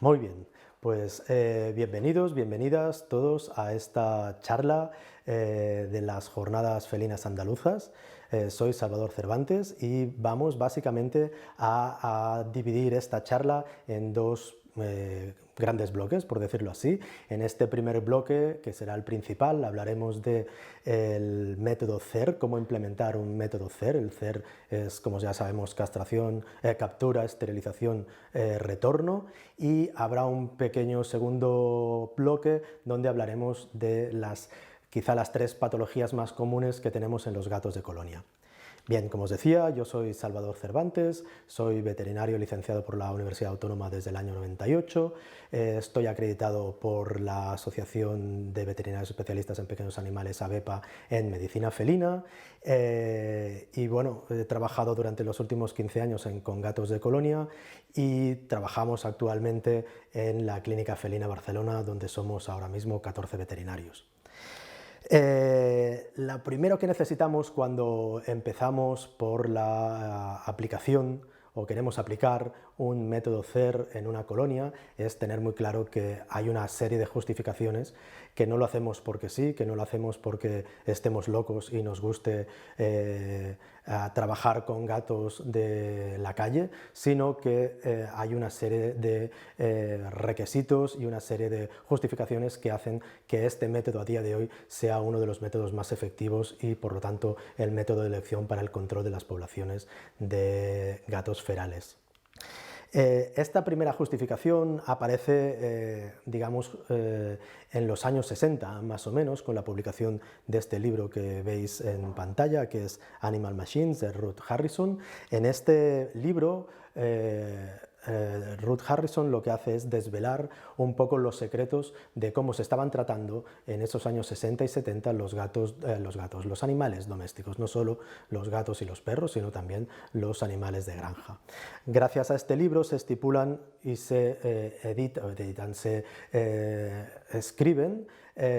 Muy bien, pues bienvenidos, bienvenidas todos a esta charla de las Jornadas Felinas Andaluzas. Soy Salvador Cervantes y vamos básicamente a dividir esta charla en dos grandes bloques, por decirlo así. En este primer bloque, que será el principal, hablaremos del método CER, cómo implementar un método CER. El CER es, como ya sabemos, castración, captura, esterilización, retorno, y habrá un pequeño segundo bloque donde hablaremos de quizá las tres patologías más comunes que tenemos en los gatos de colonia. Bien, como os decía, yo soy Salvador Cervantes, soy veterinario licenciado por la Universidad Autónoma desde el año 98, estoy acreditado por la Asociación de Veterinarios Especialistas en Pequeños Animales, AVEPA, en medicina felina, y bueno, he trabajado durante los últimos 15 años con gatos de colonia y trabajamos actualmente en la Clínica Felina Barcelona, donde somos ahora mismo 14 veterinarios. Lo primero que necesitamos cuando empezamos por la aplicación o queremos aplicar un método CER en una colonia es tener muy claro que hay una serie de justificaciones, que no lo hacemos porque sí, que no lo hacemos porque estemos locos y nos guste trabajar con gatos de la calle, sino que hay una serie de requisitos y una serie de justificaciones que hacen que este método a día de hoy sea uno de los métodos más efectivos y, por lo tanto, el método de elección para el control de las poblaciones de gatos ferales. Esta primera justificación aparece, digamos, en los años 60, más o menos, con la publicación de este libro que veis en pantalla, que es Animal Machines, de Ruth Harrison. En este libro, Ruth Harrison lo que hace es desvelar un poco los secretos de cómo se estaban tratando en esos años 60 y 70 los animales domésticos, no solo los gatos y los perros, sino también los animales de granja. Gracias a este libro se estipulan y se escriben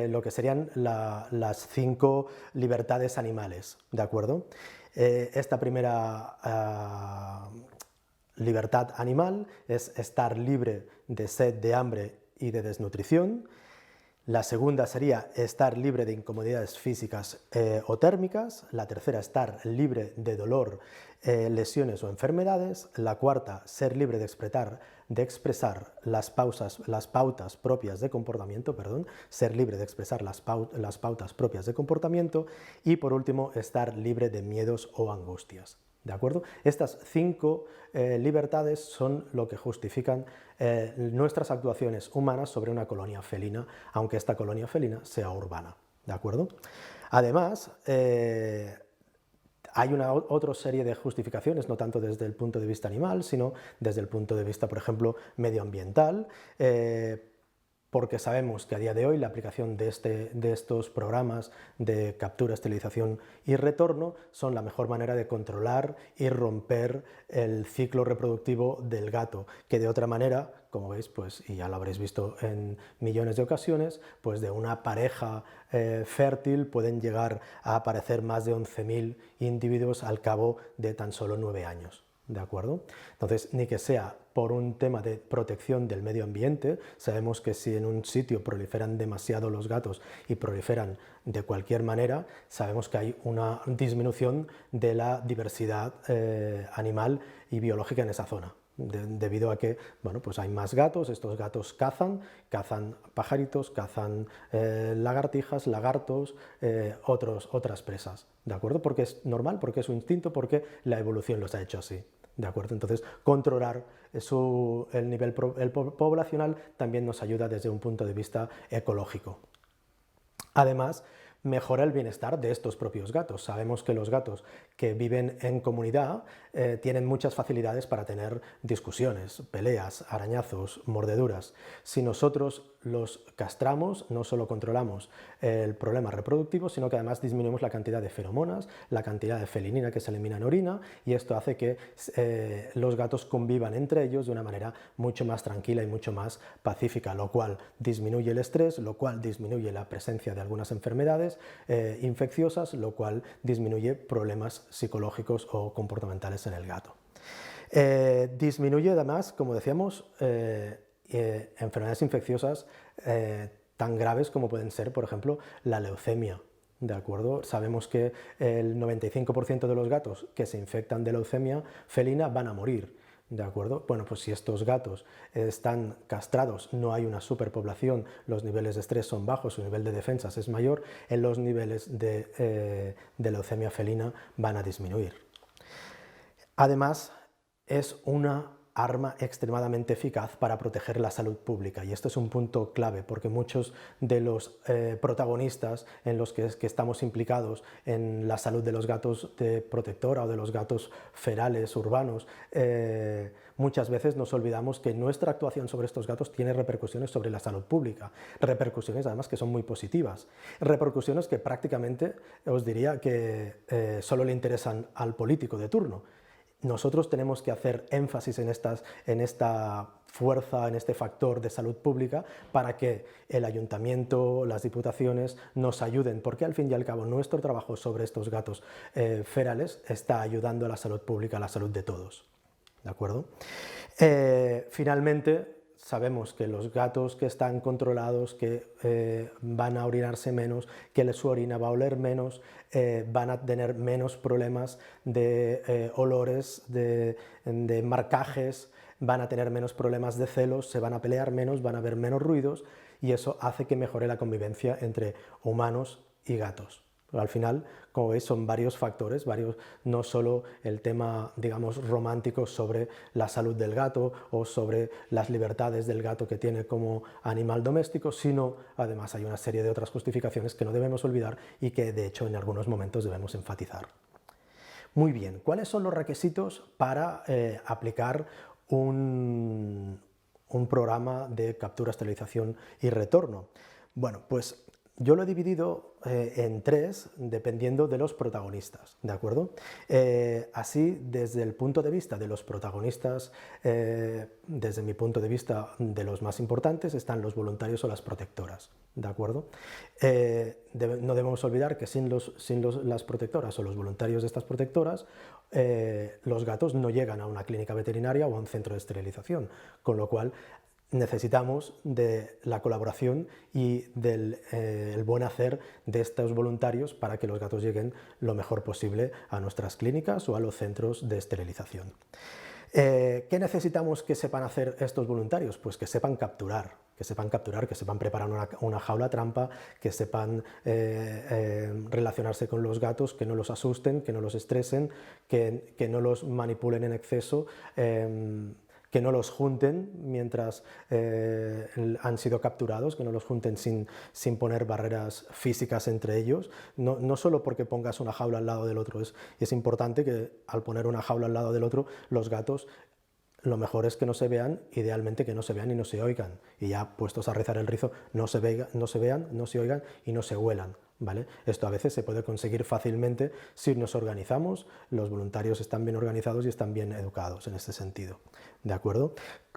lo que serían las 5 libertades animales, ¿de acuerdo? Esta primera libertad animal es estar libre de sed, de hambre y de desnutrición. La segunda sería estar libre de incomodidades físicas o térmicas. La tercera, estar libre de dolor, lesiones o enfermedades. La cuarta, ser libre de expresar las pautas propias de comportamiento, ser libre de expresar las pautas propias de comportamiento. Y por último, estar libre de miedos o angustias. ¿De acuerdo? Estas 5 libertades son lo que justifican nuestras actuaciones humanas sobre una colonia felina, aunque esta colonia felina sea urbana. ¿De acuerdo? Además, hay otra serie de justificaciones, no tanto desde el punto de vista animal, sino desde el punto de vista, por ejemplo, medioambiental, porque sabemos que a día de hoy la aplicación de estos programas de captura, esterilización y retorno son la mejor manera de controlar y romper el ciclo reproductivo del gato, que de otra manera, como veis, pues, y ya lo habréis visto en millones de ocasiones, pues de una pareja fértil pueden llegar a aparecer más de 11.000 individuos al cabo de tan solo 9 años. ¿De acuerdo? Entonces, ni que sea por un tema de protección del medio ambiente, sabemos que si en un sitio proliferan demasiado los gatos y proliferan de cualquier manera, sabemos que hay una disminución de la diversidad animal y biológica en esa zona. Debido a que, bueno, pues hay más gatos, estos gatos cazan pajaritos, cazan lagartijas, lagartos, otras presas, ¿de acuerdo? Porque es normal, porque es su instinto, porque la evolución los ha hecho así, ¿de acuerdo? Entonces, controlar el nivel poblacional también nos ayuda desde un punto de vista ecológico. Además, mejora el bienestar de estos propios gatos. Sabemos que los gatos que viven en comunidad tienen muchas facilidades para tener discusiones, peleas, arañazos, mordeduras. Si nosotros los castramos, no solo controlamos el problema reproductivo, sino que además disminuimos la cantidad de feromonas, la cantidad de felinina que se elimina en orina, y esto hace que los gatos convivan entre ellos de una manera mucho más tranquila y mucho más pacífica, lo cual disminuye el estrés, lo cual disminuye la presencia de algunas enfermedades infecciosas, lo cual disminuye problemas psicológicos o comportamentales en el gato. Disminuye además, como decíamos, enfermedades infecciosas tan graves como pueden ser, por ejemplo, la leucemia. ¿De acuerdo? Sabemos que el 95% de los gatos que se infectan de leucemia felina van a morir. ¿De acuerdo? Bueno, pues si estos gatos están castrados, no hay una superpoblación, los niveles de estrés son bajos, su nivel de defensas es mayor, los niveles de leucemia felina van a disminuir. Además, es una arma extremadamente eficaz para proteger la salud pública, y esto es un punto clave porque muchos de los protagonistas en los que estamos implicados en la salud de los gatos de protectora o de los gatos ferales urbanos, muchas veces nos olvidamos que nuestra actuación sobre estos gatos tiene repercusiones sobre la salud pública, repercusiones además que son muy positivas, repercusiones que prácticamente os diría que solo le interesan al político de turno. Nosotros tenemos que hacer énfasis en esta fuerza, en este factor de salud pública para que el ayuntamiento, las diputaciones nos ayuden, porque al fin y al cabo nuestro trabajo sobre estos gatos ferales está ayudando a la salud pública, a la salud de todos. ¿De acuerdo? Finalmente, sabemos que los gatos que están controlados, que van a orinarse menos, que su orina va a oler menos, van a tener menos problemas de olores, de marcajes, van a tener menos problemas de celos, se van a pelear menos, van a haber menos ruidos, y eso hace que mejore la convivencia entre humanos y gatos. Al final, como veis, son varios factores, no solo el tema, digamos, romántico sobre la salud del gato o sobre las libertades del gato que tiene como animal doméstico, sino además hay una serie de otras justificaciones que no debemos olvidar y que de hecho en algunos momentos debemos enfatizar. Muy bien, ¿cuáles son los requisitos para aplicar un programa de captura, esterilización y retorno? Bueno, pues yo lo he dividido en tres, dependiendo de los protagonistas, ¿de acuerdo? Así, desde el punto de vista de los protagonistas, desde mi punto de vista de los más importantes, están los voluntarios o las protectoras, ¿de acuerdo? No debemos olvidar que sin las protectoras o los voluntarios de estas protectoras, los gatos no llegan a una clínica veterinaria o a un centro de esterilización, con lo cual necesitamos de la colaboración y del el buen hacer de estos voluntarios para que los gatos lleguen lo mejor posible a nuestras clínicas o a los centros de esterilización. ¿Qué necesitamos que sepan hacer estos voluntarios? Pues que sepan capturar, que sepan preparar una jaula trampa, que sepan relacionarse con los gatos, que no los asusten, que no los estresen, que no los manipulen en exceso, que no los junten mientras han sido capturados, que no los junten sin poner barreras físicas entre ellos, no solo porque pongas una jaula al lado del otro, es importante que al poner una jaula al lado del otro, los gatos, lo mejor es que no se vean, idealmente que no se vean y no se oigan, y ya puestos a rezar el rizo, no se vean, no se oigan y no se huelan. ¿Vale? Esto a veces se puede conseguir fácilmente si nos organizamos, los voluntarios están bien organizados y están bien educados en este sentido, ¿de acuerdo?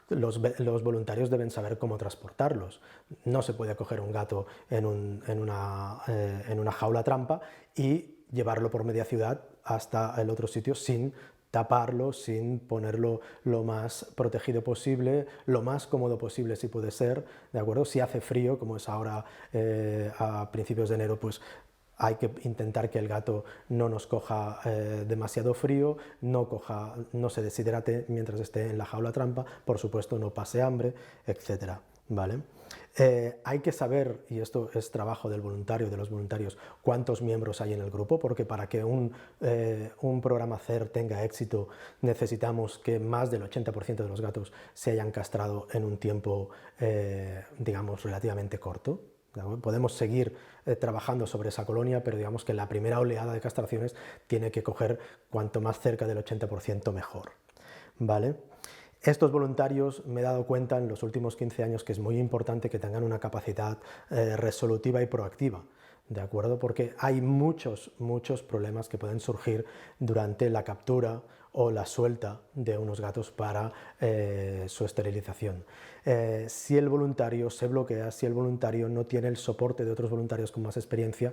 Los voluntarios deben saber cómo transportarlos. No se puede coger un gato en una jaula trampa y llevarlo por media ciudad hasta el otro sitio sin taparlo, sin ponerlo lo más protegido posible, lo más cómodo posible si puede ser, ¿de acuerdo? Si hace frío, como es ahora a principios de enero, pues hay que intentar que el gato no nos coja demasiado frío, no se deshidrate mientras esté en la jaula trampa, por supuesto no pase hambre, etcétera, ¿vale? Hay que saber, y esto es trabajo del voluntario, de los voluntarios, cuántos miembros hay en el grupo, porque para que un programa CER tenga éxito necesitamos que más del 80% de los gatos se hayan castrado en un tiempo, digamos, relativamente corto. Podemos seguir trabajando sobre esa colonia, pero digamos que la primera oleada de castraciones tiene que coger cuanto más cerca del 80% mejor, ¿vale? Estos voluntarios, me he dado cuenta en los últimos 15 años que es muy importante que tengan una capacidad resolutiva y proactiva, ¿de acuerdo? Porque hay muchos problemas que pueden surgir durante la captura o la suelta de unos gatos para su esterilización. Si el voluntario se bloquea, si el voluntario no tiene el soporte de otros voluntarios con más experiencia,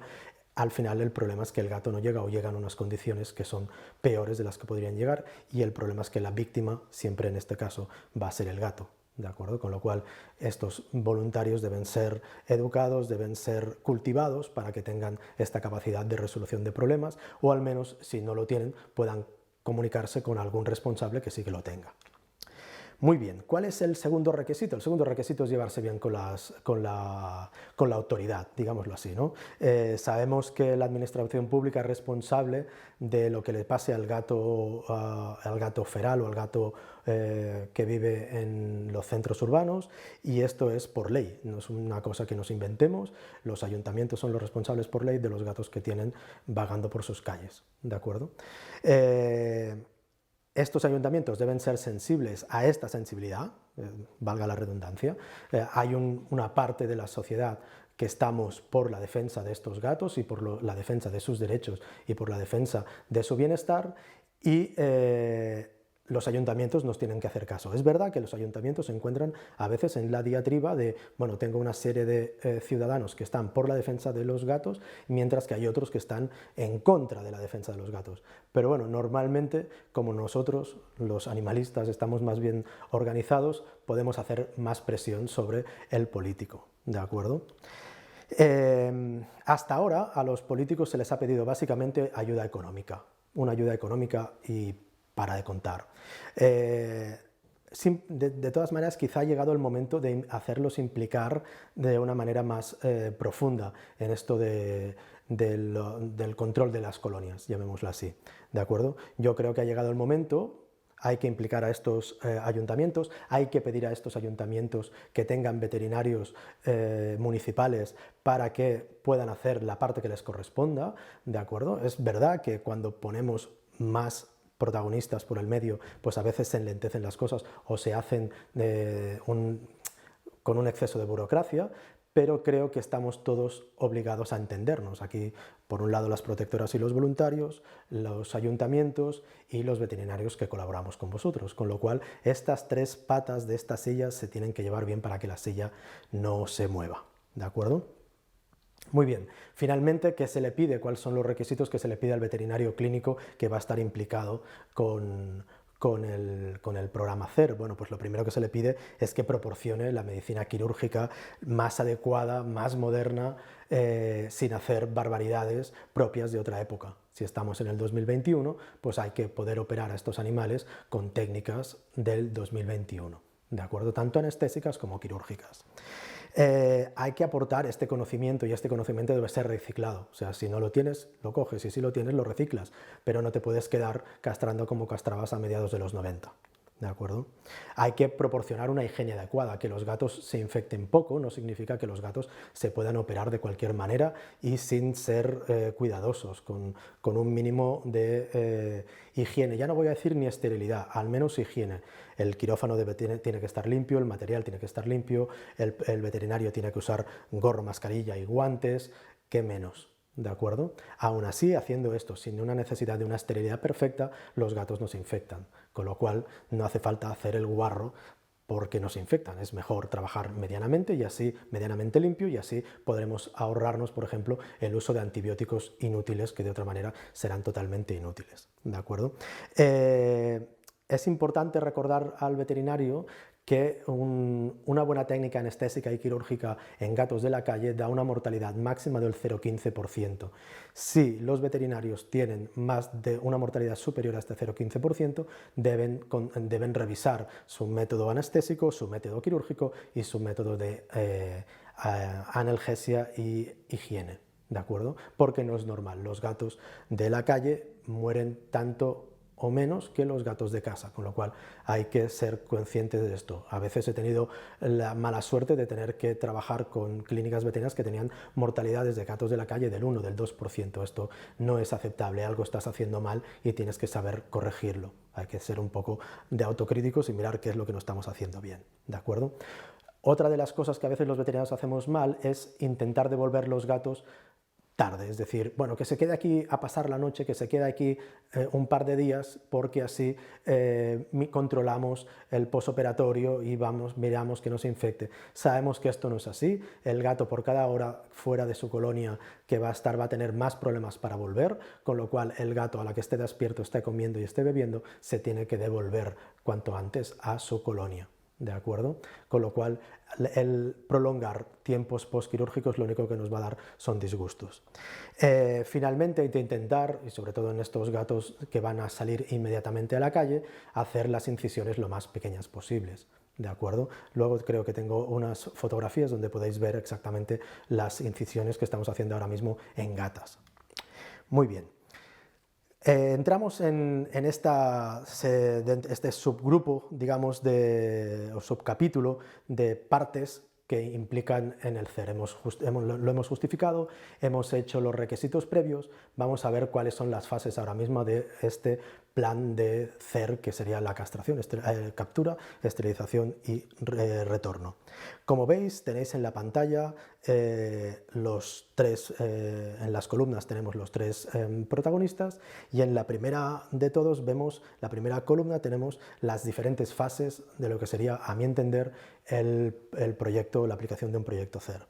al final el problema es que el gato no llega o llega en unas condiciones que son peores de las que podrían llegar, y el problema es que la víctima siempre en este caso va a ser el gato, ¿de acuerdo? Con lo cual estos voluntarios deben ser educados, deben ser cultivados para que tengan esta capacidad de resolución de problemas, o al menos, si no lo tienen, puedan comunicarse con algún responsable que sí que lo tenga. Muy bien, ¿cuál es el segundo requisito? El segundo requisito es llevarse bien con la autoridad, digámoslo así, ¿no? Sabemos que la administración pública es responsable de lo que le pase al gato feral o al gato que vive en los centros urbanos, y esto es por ley, no es una cosa que nos inventemos. Los ayuntamientos son los responsables por ley de los gatos que tienen vagando por sus calles, ¿de acuerdo? Estos ayuntamientos deben ser sensibles a esta sensibilidad, valga la redundancia. Hay una parte de la sociedad que estamos por la defensa de estos gatos y por la defensa de sus derechos y por la defensa de su bienestar, y los ayuntamientos nos tienen que hacer caso. Es verdad que los ayuntamientos se encuentran a veces en la diatriba de, bueno, tengo una serie de ciudadanos que están por la defensa de los gatos, mientras que hay otros que están en contra de la defensa de los gatos. Pero bueno, normalmente, como nosotros, los animalistas, estamos más bien organizados, podemos hacer más presión sobre el político, ¿de acuerdo? Hasta ahora a los políticos se les ha pedido básicamente ayuda económica, una ayuda económica y para de contar. De todas maneras, quizá ha llegado el momento de hacerlos implicar de una manera más profunda en esto del control de las colonias, llamémoslo así, ¿de acuerdo? Yo creo que ha llegado el momento. Hay que implicar a estos ayuntamientos, hay que pedir a estos ayuntamientos que tengan veterinarios municipales para que puedan hacer la parte que les corresponda, ¿de acuerdo? Es verdad que cuando ponemos más protagonistas por el medio, pues a veces se enlentecen las cosas o se hacen con un exceso de burocracia, pero creo que estamos todos obligados a entendernos. Aquí, por un lado, las protectoras y los voluntarios, los ayuntamientos y los veterinarios que colaboramos con vosotros, con lo cual estas tres patas de esta silla se tienen que llevar bien para que la silla no se mueva, ¿de acuerdo? Muy bien, finalmente, ¿qué se le pide? ¿Cuáles son los requisitos que se le pide al veterinario clínico que va a estar implicado con el programa CER? Bueno, pues lo primero que se le pide es que proporcione la medicina quirúrgica más adecuada, más moderna, sin hacer barbaridades propias de otra época. Si estamos en el 2021, pues hay que poder operar a estos animales con técnicas del 2021, ¿de acuerdo? Tanto anestésicas como quirúrgicas. Hay que aportar este conocimiento, y este conocimiento debe ser reciclado. O sea, si no lo tienes, lo coges, y si lo tienes, lo reciclas, pero no te puedes quedar castrando como castrabas a mediados de los 90. ¿De acuerdo? Hay que proporcionar una higiene adecuada. Que los gatos se infecten poco no significa que los gatos se puedan operar de cualquier manera y sin ser cuidadosos, con un mínimo de higiene. Ya no voy a decir ni esterilidad, al menos higiene. El quirófano tiene que estar limpio, el material tiene que estar limpio, el veterinario tiene que usar gorro, mascarilla y guantes, ¿qué menos? ¿De acuerdo? Aún así, haciendo esto sin una necesidad de una esterilidad perfecta, los gatos nos infectan, con lo cual no hace falta hacer el guarro porque nos infectan. Es mejor trabajar medianamente, y así, medianamente limpio, y así podremos ahorrarnos, por ejemplo, el uso de antibióticos inútiles que de otra manera serán totalmente inútiles. ¿De acuerdo? Es importante recordar al veterinario que una buena técnica anestésica y quirúrgica en gatos de la calle da una mortalidad máxima del 0,15%. Si los veterinarios tienen más de una mortalidad superior a este 0,15%, deben revisar su método anestésico, su método quirúrgico y su método de analgesia y higiene, ¿de acuerdo? Porque no es normal, los gatos de la calle mueren tanto o menos que los gatos de casa, con lo cual hay que ser conscientes de esto. A veces he tenido la mala suerte de tener que trabajar con clínicas veterinarias que tenían mortalidades de gatos de la calle del 1, del 2%. Esto no es aceptable, algo estás haciendo mal y tienes que saber corregirlo. Hay que ser un poco de autocríticos y mirar qué es lo que no estamos haciendo bien, ¿de acuerdo? Otra de las cosas que a veces los veterinarios hacemos mal es intentar devolver los gatos tarde, es decir, bueno, que se quede aquí a pasar la noche, que se quede aquí un par de días, porque así controlamos el posoperatorio y miramos que no se infecte. Sabemos que esto no es así. El gato, por cada hora fuera de su colonia que va a tener más problemas para volver, con lo cual el gato, a la que esté despierto, esté comiendo y esté bebiendo, se tiene que devolver cuanto antes a su colonia, ¿de acuerdo? Con lo cual, el prolongar tiempos postquirúrgicos lo único que nos va a dar son disgustos. Finalmente hay que intentar, y sobre todo en estos gatos que van a salir inmediatamente a la calle, hacer las incisiones lo más pequeñas posibles. ¿De acuerdo? Luego creo que tengo unas fotografías donde podéis ver exactamente las incisiones que estamos haciendo ahora mismo en gatas. Muy bien. Entramos en este subgrupo, digamos, o subcapítulo de partes que implican en el CER. Lo hemos justificado, hemos hecho los requisitos previos, vamos a ver cuáles son las fases ahora mismo de este plan de CER, que sería la castración, captura, esterilización y retorno. Como veis, tenéis en la pantalla los tres, en las columnas tenemos los tres protagonistas, y en la primera de todos vemos, la primera columna, tenemos las diferentes fases de lo que sería, a mi entender, el proyecto, la aplicación de un proyecto CER.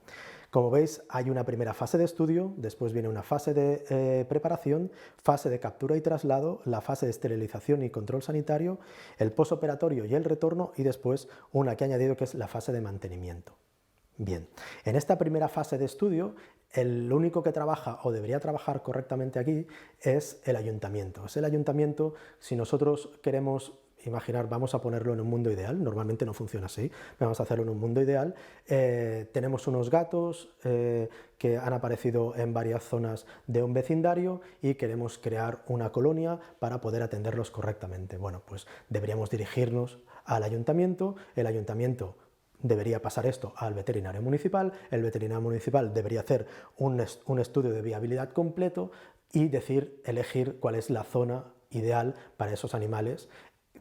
Como veis, hay una primera fase de estudio, después viene una fase de preparación, fase de captura y traslado, la fase de esterilización y control sanitario, el posoperatorio y el retorno, y después una que he añadido que es la fase de mantenimiento. Bien, en esta primera fase de estudio, el único que trabaja o debería trabajar correctamente aquí es el ayuntamiento. Es el ayuntamiento, si nosotros queremos imaginar, vamos a ponerlo en un mundo ideal, normalmente no funciona así, vamos a hacerlo en un mundo ideal, tenemos unos gatos que han aparecido en varias zonas de un vecindario y queremos crear una colonia para poder atenderlos correctamente. Bueno, pues deberíamos dirigirnos al ayuntamiento, el ayuntamiento debería pasar esto al veterinario municipal, el veterinario municipal debería hacer un estudio de viabilidad completo y elegir cuál es la zona ideal para esos animales,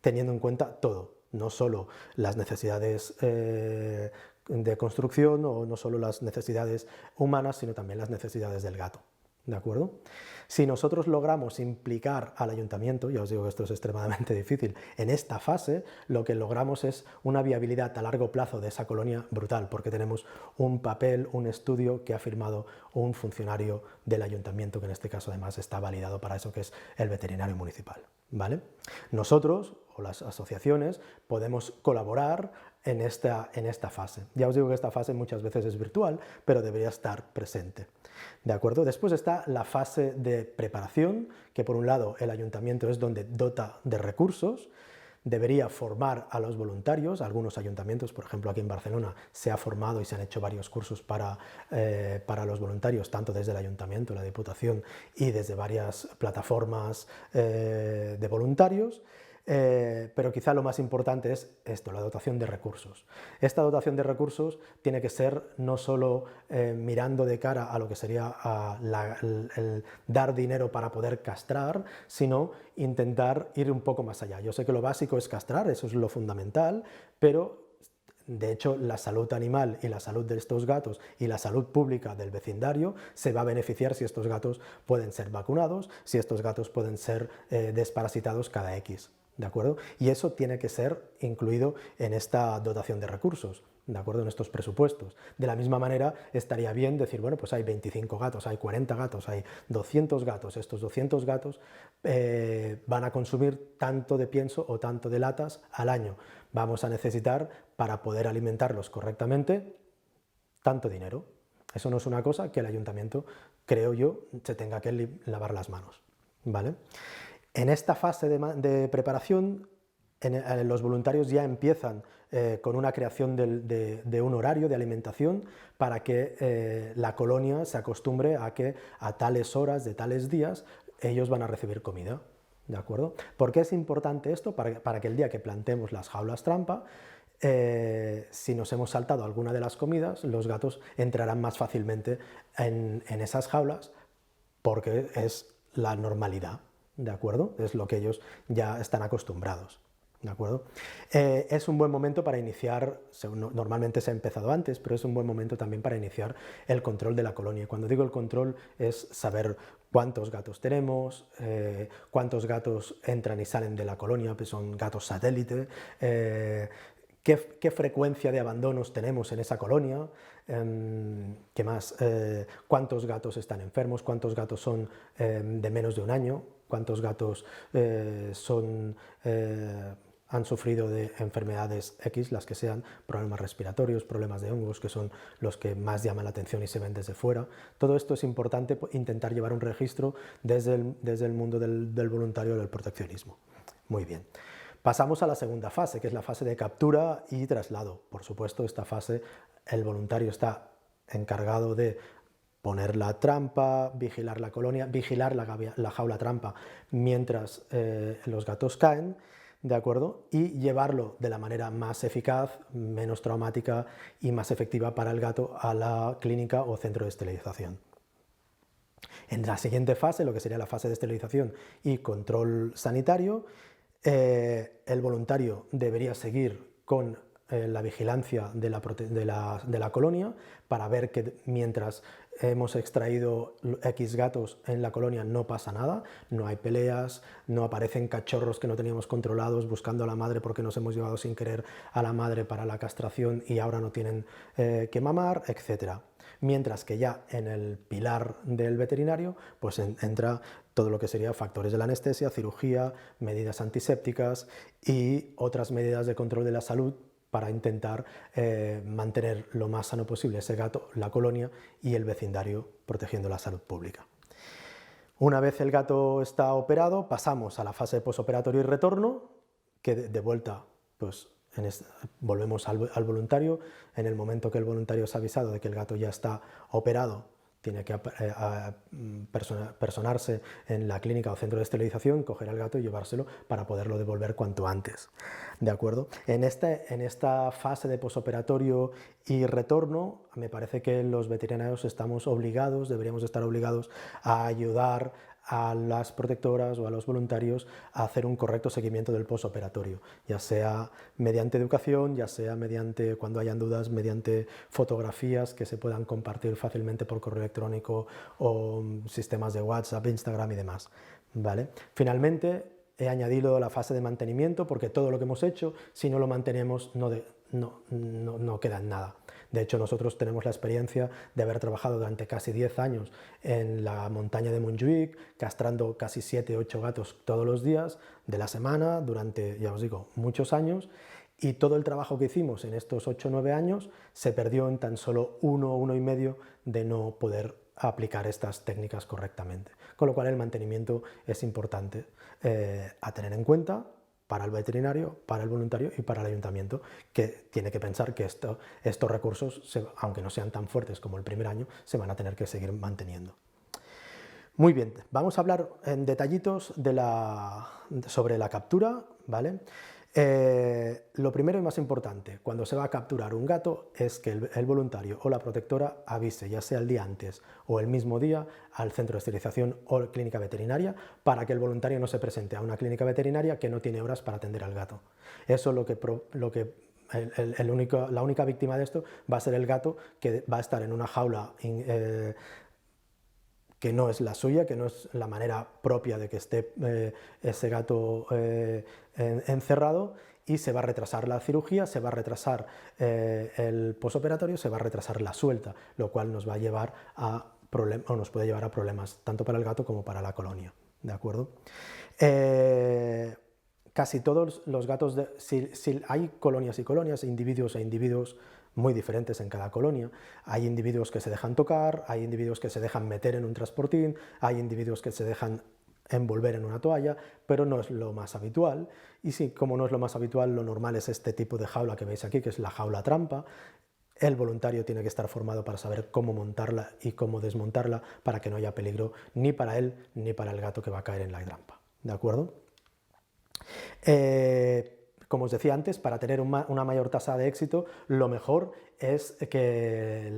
teniendo en cuenta todo, no solo las necesidades de construcción o no solo las necesidades humanas, sino también las necesidades del gato. ¿De acuerdo? Si nosotros logramos implicar al ayuntamiento, ya os digo que esto es extremadamente difícil, en esta fase, lo que logramos es una viabilidad a largo plazo de esa colonia brutal, porque tenemos un papel, un estudio que ha firmado un funcionario del ayuntamiento, que en este caso además está validado para eso, que es el veterinario municipal. ¿Vale? Nosotros, o las asociaciones, podemos colaborar en esta fase. Ya os digo que esta fase muchas veces es virtual, pero debería estar presente. ¿De acuerdo? Después está la fase de preparación, que por un lado el ayuntamiento es donde dota de recursos, debería formar a los voluntarios. Algunos ayuntamientos, por ejemplo aquí en Barcelona, se ha formado y se han hecho varios cursos para los voluntarios, tanto desde el ayuntamiento, la Diputación y desde varias plataformas de voluntarios. Pero quizá lo más importante es esto, la dotación de recursos. Esta dotación de recursos tiene que ser no solo mirando de cara a lo que sería el dar dinero para poder castrar, sino intentar ir un poco más allá. Yo sé que lo básico es castrar, eso es lo fundamental, pero de hecho, la salud animal y la salud de estos gatos y la salud pública del vecindario se va a beneficiar si estos gatos pueden ser vacunados, si estos gatos pueden ser desparasitados cada X. ¿De acuerdo? Y eso tiene que ser incluido en esta dotación de recursos, ¿de acuerdo? En estos presupuestos. De la misma manera, estaría bien decir, bueno, pues hay 25 gatos, hay 40 gatos, hay 200 gatos. Estos 200 gatos van a consumir tanto de pienso o tanto de latas al año. Vamos a necesitar, para poder alimentarlos correctamente, tanto dinero. Eso no es una cosa que el ayuntamiento, creo yo, se tenga que lavar las manos, ¿vale? En esta fase de preparación, los voluntarios ya empiezan con una creación de un horario de alimentación para que la colonia se acostumbre a que a tales horas de tales días ellos van a recibir comida. ¿De acuerdo? ¿Por qué es importante esto? Para que el día que plantemos las jaulas trampa, si nos hemos saltado alguna de las comidas, los gatos entrarán más fácilmente en esas jaulas, porque es la normalidad. ¿De acuerdo? Es lo que ellos ya están acostumbrados. ¿De acuerdo? Es un buen momento para iniciar, normalmente se ha empezado antes, pero es un buen momento también para iniciar el control de la colonia. Cuando digo el control es saber cuántos gatos tenemos, cuántos gatos entran y salen de la colonia, pues son gatos satélite, qué frecuencia de abandonos tenemos en esa colonia, qué más, cuántos gatos están enfermos, cuántos gatos son de menos de un año, cuántos gatos han sufrido de enfermedades X, las que sean, problemas respiratorios, problemas de hongos, que son los que más llaman la atención y se ven desde fuera. Todo esto es importante intentar llevar un registro desde el mundo del voluntario del proteccionismo. Muy bien. Pasamos a la segunda fase, que es la fase de captura y traslado. Por supuesto, esta fase el voluntario está encargado de poner la trampa, vigilar la colonia, vigilar la jaula trampa mientras los gatos caen, ¿de acuerdo? Y llevarlo de la manera más eficaz, menos traumática y más efectiva para el gato a la clínica o centro de esterilización. En la siguiente fase, lo que sería la fase de esterilización y control sanitario, el voluntario debería seguir con la vigilancia de la colonia para ver que mientras hemos extraído X gatos en la colonia no pasa nada, no hay peleas, no aparecen cachorros que no teníamos controlados buscando a la madre porque nos hemos llevado sin querer a la madre para la castración y ahora no tienen que mamar, etc. Mientras que ya en el pilar del veterinario pues entra todo lo que sería factores de la anestesia, cirugía, medidas antisépticas y otras medidas de control de la salud para intentar mantener lo más sano posible ese gato, la colonia y el vecindario protegiendo la salud pública. Una vez el gato está operado, pasamos a la fase de posoperatorio y retorno, que de vuelta pues, volvemos al voluntario. En el momento que el voluntario se ha avisado de que el gato ya está operado, tiene que personarse en la clínica o centro de esterilización, coger al gato y llevárselo para poderlo devolver cuanto antes. ¿De acuerdo? En esta fase de posoperatorio y retorno, me parece que los veterinarios deberíamos estar obligados a ayudar a las protectoras o a los voluntarios a hacer un correcto seguimiento del posoperatorio, ya sea mediante educación, ya sea mediante, cuando hayan dudas, mediante fotografías que se puedan compartir fácilmente por correo electrónico o sistemas de WhatsApp, Instagram y demás. ¿Vale? Finalmente, he añadido la fase de mantenimiento porque todo lo que hemos hecho, si no lo mantenemos, no queda en nada. De hecho, nosotros tenemos la experiencia de haber trabajado durante casi 10 años en la montaña de Montjuïc, castrando casi 7 u 8 gatos todos los días de la semana, durante, ya os digo, muchos años, y todo el trabajo que hicimos en estos 8 o 9 años se perdió en tan solo 1 o 1 y medio de no poder aplicar estas técnicas correctamente. Con lo cual el mantenimiento es importante a tener en cuenta para el veterinario, para el voluntario y para el ayuntamiento, que tiene que pensar que estos recursos, aunque no sean tan fuertes como el primer año, se van a tener que seguir manteniendo. Muy bien, vamos a hablar en detallitos sobre la captura, ¿vale? Lo primero y más importante, cuando se va a capturar un gato, es que el voluntario o la protectora avise, ya sea el día antes o el mismo día, al centro de esterilización o clínica veterinaria, para que el voluntario no se presente a una clínica veterinaria que no tiene horas para atender al gato. Eso es la única víctima de esto va a ser el gato, que va a estar en una jaula que no es la suya, que no es la manera propia de que esté ese gato encerrado, y se va a retrasar la cirugía, se va a retrasar el posoperatorio, se va a retrasar la suelta, lo cual nos va a llevar nos puede llevar a problemas tanto para el gato como para la colonia, ¿de acuerdo? Casi todos los gatos, si hay colonias y colonias, individuos e individuos muy diferentes en cada colonia. Hay individuos que se dejan tocar, hay individuos que se dejan meter en un transportín, hay individuos que se dejan envolver en una toalla, pero no es lo más habitual. Y sí, como no es lo más habitual, lo normal es este tipo de jaula que veis aquí, que es la jaula trampa. El voluntario tiene que estar formado para saber cómo montarla y cómo desmontarla para que no haya peligro ni para él ni para el gato que va a caer en la trampa. ¿De acuerdo? Como os decía antes, para tener una mayor tasa de éxito, lo mejor es que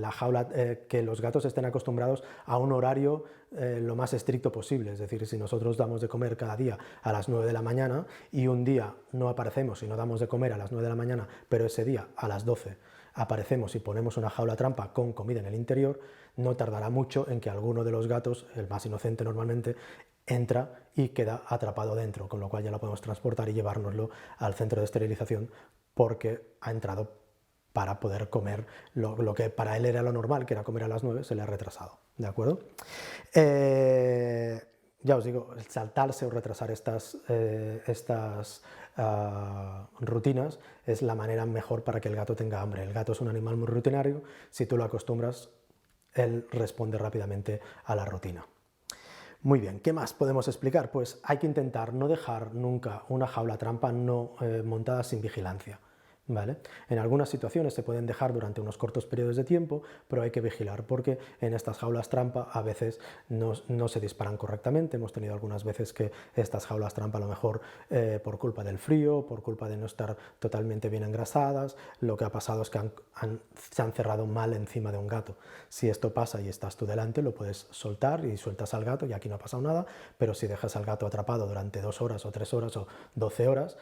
que los gatos estén acostumbrados a un horario lo más estricto posible. Es decir, si nosotros damos de comer cada día a las 9 de la mañana y un día no aparecemos y no damos de comer a las 9 de la mañana, pero ese día a las 12 aparecemos y ponemos una jaula trampa con comida en el interior, no tardará mucho en que alguno de los gatos, el más inocente normalmente, entra y queda atrapado dentro, con lo cual ya lo podemos transportar y llevárnoslo al centro de esterilización porque ha entrado para poder comer lo que para él era lo normal, que era comer a las 9, se le ha retrasado, ¿de acuerdo? Ya os digo, el saltarse o retrasar estas rutinas, es la manera mejor para que el gato tenga hambre. El gato es un animal muy rutinario, si tú lo acostumbras, él responde rápidamente a la rutina. Muy bien, ¿qué más podemos explicar? Pues hay que intentar no dejar nunca una jaula trampa no montada sin vigilancia. ¿Vale? En algunas situaciones se pueden dejar durante unos cortos periodos de tiempo, pero hay que vigilar porque en estas jaulas trampa a veces no se disparan correctamente. Hemos tenido algunas veces que estas jaulas trampa a lo mejor por culpa del frío, por culpa de no estar totalmente bien engrasadas, lo que ha pasado es que se han cerrado mal encima de un gato. Si esto pasa y estás tú delante, lo puedes soltar y sueltas al gato y aquí no ha pasado nada, pero si dejas al gato atrapado durante 2 horas o 3 horas o 12 horas,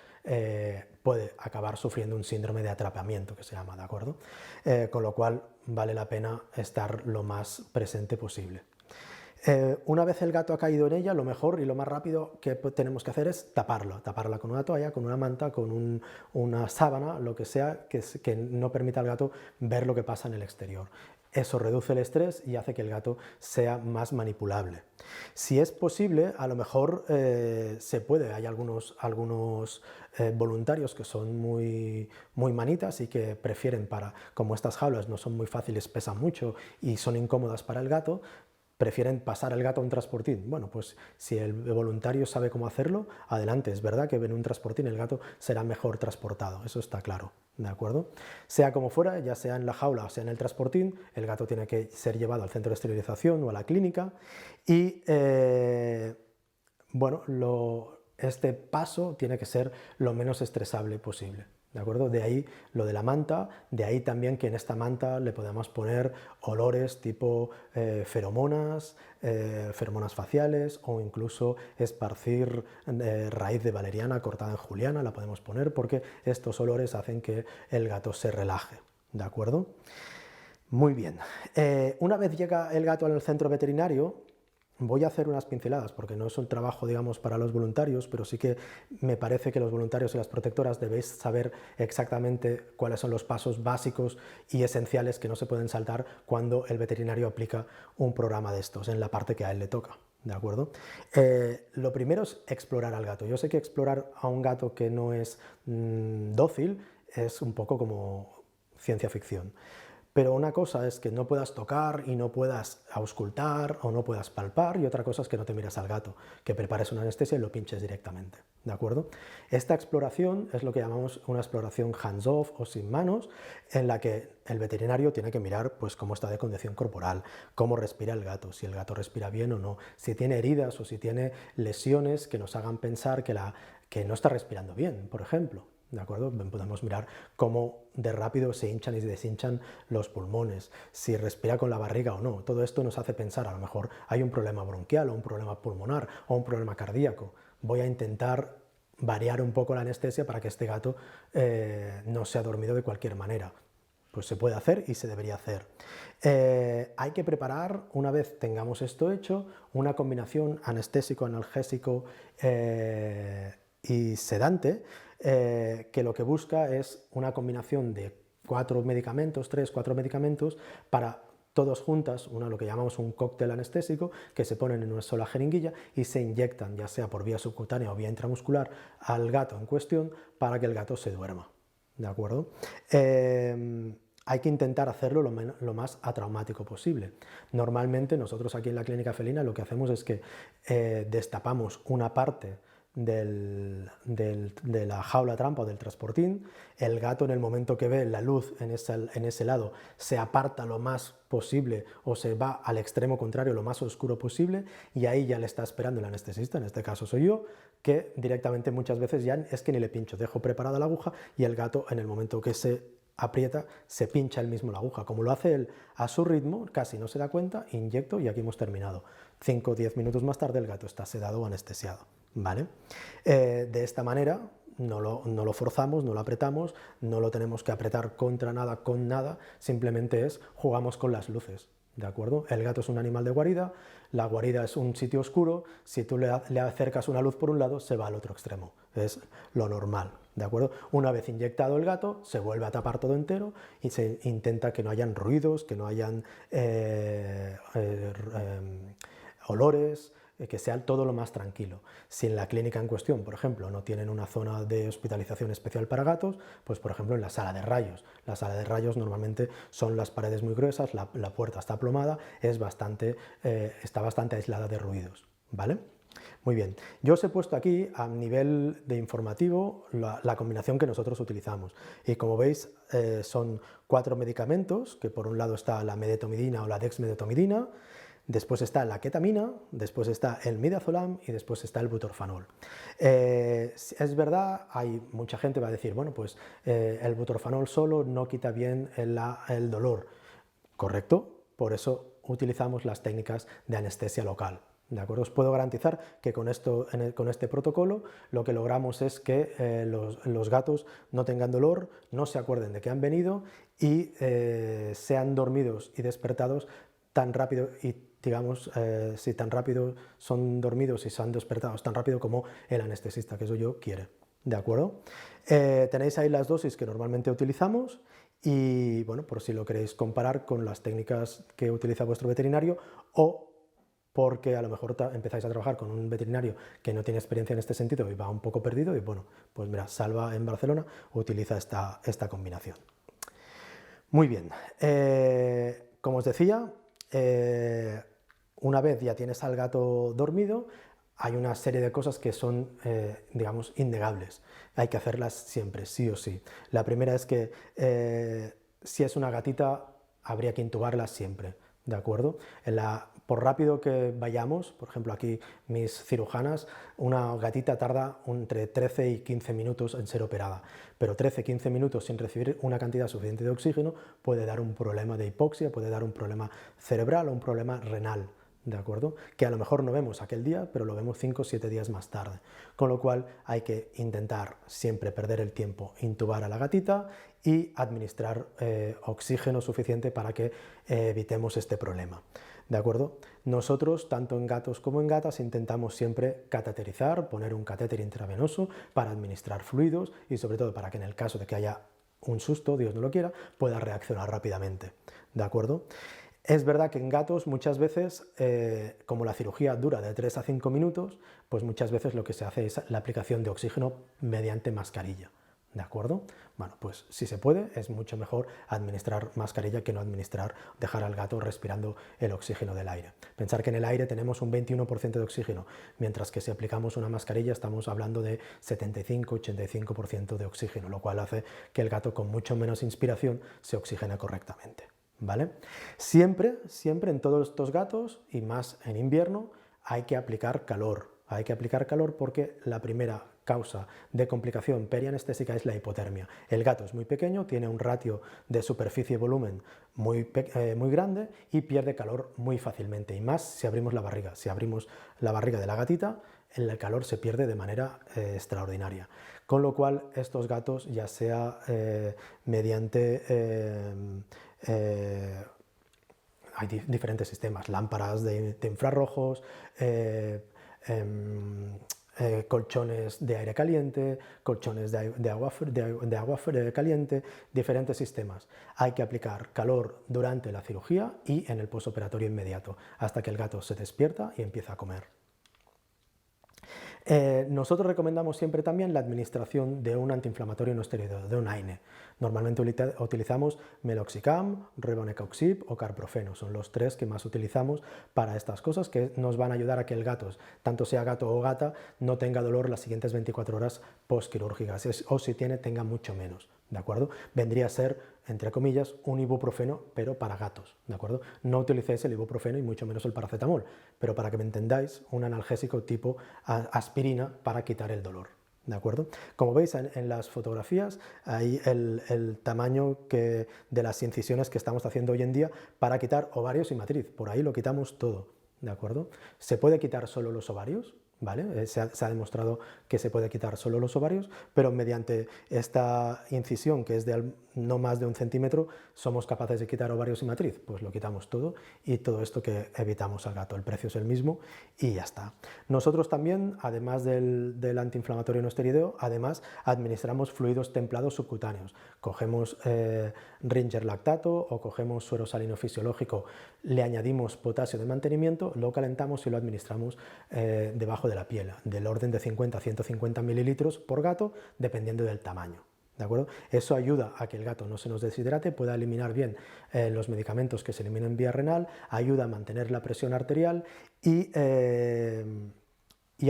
puede acabar sufriendo un síndrome de atrapamiento, que se llama, ¿de acuerdo? Con lo cual vale la pena estar lo más presente posible. Una vez el gato ha caído en ella, lo mejor y lo más rápido que tenemos que hacer es taparla con una toalla, con una manta, con una sábana, lo que sea, que no permita al gato ver lo que pasa en el exterior. Eso reduce el estrés y hace que el gato sea más manipulable. Si es posible, a lo mejor se puede, hay algunos voluntarios que son muy manitas y que prefieren como estas jaulas no son muy fáciles, pesan mucho y son incómodas para el gato, prefieren pasar el gato a un transportín. Bueno, pues si el voluntario sabe cómo hacerlo, adelante. Es verdad que en un transportín el gato será mejor transportado, eso está claro, ¿de acuerdo? Sea como fuera, ya sea en la jaula o sea en el transportín, el gato tiene que ser llevado al centro de esterilización o a la clínica y, bueno, este paso tiene que ser lo menos estresable posible. ¿De acuerdo? De ahí lo de la manta, de ahí también que en esta manta le podamos poner olores tipo feromonas faciales o incluso esparcir raíz de valeriana cortada en juliana, la podemos poner porque estos olores hacen que el gato se relaje. ¿De acuerdo? Muy bien. Una vez llega el gato al centro veterinario, voy a hacer unas pinceladas porque no es un trabajo, digamos, para los voluntarios, pero sí que me parece que los voluntarios y las protectoras debéis saber exactamente cuáles son los pasos básicos y esenciales que no se pueden saltar cuando el veterinario aplica un programa de estos en la parte que a él le toca. ¿De acuerdo? Lo primero es explorar al gato. Yo sé que explorar a un gato que no es dócil es un poco como ciencia ficción. Pero una cosa es que no puedas tocar y no puedas auscultar o no puedas palpar, y otra cosa es que no te miras al gato, que prepares una anestesia y lo pinches directamente, ¿de acuerdo? Esta exploración es lo que llamamos una exploración hands-off o sin manos, en la que el veterinario tiene que mirar pues cómo está de condición corporal, cómo respira el gato, si el gato respira bien o no, si tiene heridas o si tiene lesiones que nos hagan pensar que no está respirando bien, por ejemplo. ¿De acuerdo? Podemos mirar cómo de rápido se hinchan y deshinchan los pulmones, si respira con la barriga o no. Todo esto nos hace pensar, a lo mejor hay un problema bronquial o un problema pulmonar o un problema cardíaco. Voy a intentar variar un poco la anestesia para que este gato no sea dormido de cualquier manera. Pues se puede hacer y se debería hacer. Hay que preparar, una vez tengamos esto hecho, una combinación anestésico, analgésico y sedante, que lo que busca es una combinación de 4 medicamentos, 3, 4 medicamentos para todos juntas, lo que llamamos un cóctel anestésico, que se ponen en una sola jeringuilla y se inyectan, ya sea por vía subcutánea o vía intramuscular, al gato en cuestión para que el gato se duerma. ¿De acuerdo? Hay que intentar hacerlo lo más atraumático posible. Normalmente nosotros aquí en la clínica felina lo que hacemos es que destapamos una parte de la jaula trampa o del transportín, el gato en el momento que ve la luz en ese lado se aparta lo más posible o se va al extremo contrario lo más oscuro posible y ahí ya le está esperando el anestesista, en este caso soy yo, que directamente muchas veces ya es que ni le pincho, dejo preparada la aguja y el gato en el momento que se aprieta se pincha él mismo la aguja, como lo hace él a su ritmo, casi no se da cuenta, inyecto y aquí hemos terminado. 5 o 10 minutos más tarde el gato está sedado o anestesiado. ¿Vale? De esta manera no lo forzamos, no lo apretamos, no lo tenemos que apretar contra nada, con nada, simplemente jugamos con las luces, ¿de acuerdo? El gato es un animal de guarida, la guarida es un sitio oscuro, si tú le acercas una luz por un lado, se va al otro extremo, es lo normal, ¿de acuerdo? Una vez inyectado el gato, se vuelve a tapar todo entero y se intenta que no hayan ruidos, que no hayan olores, que sea todo lo más tranquilo. Si en la clínica en cuestión, por ejemplo, no tienen una zona de hospitalización especial para gatos, pues por ejemplo en la sala de rayos. La sala de rayos normalmente son las paredes muy gruesas, la puerta está aplomada, está bastante aislada de ruidos, ¿vale? Muy bien, yo os he puesto aquí a nivel de informativo la combinación que nosotros utilizamos y como veis son 4 medicamentos, que por un lado está la medetomidina o la dexmedetomidina, después está la ketamina, después está el midazolam y después está el butorfanol. Es verdad, hay mucha gente que va a decir, bueno, pues el butorfanol solo no quita bien el dolor, ¿correcto? Por eso utilizamos las técnicas de anestesia local. ¿De acuerdo? Os puedo garantizar que con este protocolo lo que logramos es que los gatos no tengan dolor, no se acuerden de que han venido y sean dormidos y despertados tan rápido y digamos, si tan rápido son dormidos y se han despertado tan rápido como el anestesista, que eso yo quiere. ¿De acuerdo? Tenéis ahí las dosis que normalmente utilizamos y bueno, por si lo queréis comparar con las técnicas que utiliza vuestro veterinario o porque a lo mejor empezáis a trabajar con un veterinario que no tiene experiencia en este sentido y va un poco perdido y bueno, pues mira, Salva en Barcelona utiliza esta combinación. Muy bien, como os decía, una vez ya tienes al gato dormido, hay una serie de cosas que son, digamos, innegables. Hay que hacerlas siempre, sí o sí. La primera es que si es una gatita, habría que intubarla siempre, ¿de acuerdo? Por rápido que vayamos, por ejemplo aquí mis cirujanas, una gatita tarda entre 13 y 15 minutos en ser operada, pero 13-15 minutos sin recibir una cantidad suficiente de oxígeno puede dar un problema de hipoxia, puede dar un problema cerebral o un problema renal, ¿de acuerdo? Que a lo mejor no vemos aquel día, pero lo vemos 5 o 7 días más tarde, con lo cual hay que intentar siempre perder el tiempo, intubar a la gatita y administrar oxígeno suficiente para que evitemos este problema. ¿De acuerdo? Nosotros, tanto en gatos como en gatas, intentamos siempre cateterizar, poner un catéter intravenoso para administrar fluidos y sobre todo para que en el caso de que haya un susto, Dios no lo quiera, pueda reaccionar rápidamente. ¿De acuerdo? Es verdad que en gatos muchas veces, como la cirugía dura de 3 a 5 minutos, pues muchas veces lo que se hace es la aplicación de oxígeno mediante mascarilla. ¿De acuerdo? Bueno, pues si se puede, es mucho mejor administrar mascarilla que no dejar al gato respirando el oxígeno del aire. Pensar que en el aire tenemos un 21% de oxígeno, mientras que si aplicamos una mascarilla estamos hablando de 75-85% de oxígeno, lo cual hace que el gato con mucho menos inspiración se oxigene correctamente. ¿Vale? Siempre en todos estos gatos, y más en invierno, hay que aplicar calor. Hay que aplicar calor porque la primera causa de complicación perianestésica es la hipotermia. El gato es muy pequeño, tiene un ratio de superficie y volumen muy grande y pierde calor muy fácilmente, y más si abrimos la barriga. Si abrimos la barriga de la gatita, el calor se pierde de manera extraordinaria. Con lo cual, estos gatos, ya sea mediante hay diferentes sistemas, lámparas de infrarrojos, colchones de aire caliente, colchones de agua caliente, diferentes sistemas. Hay que aplicar calor durante la cirugía y en el postoperatorio inmediato, hasta que el gato se despierta y empieza a comer. Nosotros recomendamos siempre también la administración de un antiinflamatorio no esteroideo, de un AINE. Normalmente utilizamos meloxicam, ribonecoxib o carprofeno. Son los 3 que más utilizamos para estas cosas, que nos van a ayudar a que el gato, tanto sea gato o gata, no tenga dolor las siguientes 24 horas postquirúrgicas, o si tiene, tenga mucho menos. ¿De acuerdo? Vendría a ser, entre comillas, un ibuprofeno, pero para gatos, ¿de acuerdo? No utilicéis el ibuprofeno y mucho menos el paracetamol, pero para que me entendáis, un analgésico tipo aspirina para quitar el dolor, ¿de acuerdo? Como veis en las fotografías, hay el tamaño de las incisiones que estamos haciendo hoy en día para quitar ovarios y matriz, por ahí lo quitamos todo, ¿de acuerdo? ¿Se puede quitar solo los ovarios? ¿Vale? Se ha demostrado que se puede quitar solo los ovarios, pero mediante esta incisión que es de no más de 1 centímetro, somos capaces de quitar ovarios y matriz, pues lo quitamos todo y todo esto que evitamos al gato. El precio es el mismo y ya está. Nosotros también, además del antiinflamatorio no esteroideo, además administramos fluidos templados subcutáneos. Cogemos Ringer lactato o cogemos suero salino fisiológico, le añadimos potasio de mantenimiento, lo calentamos y lo administramos debajo de la piel, del orden de 50 a 150 mililitros por gato, dependiendo del tamaño. ¿De acuerdo? Eso ayuda a que el gato no se nos deshidrate, pueda eliminar bien los medicamentos que se eliminan vía renal, ayuda a mantener la presión arterial y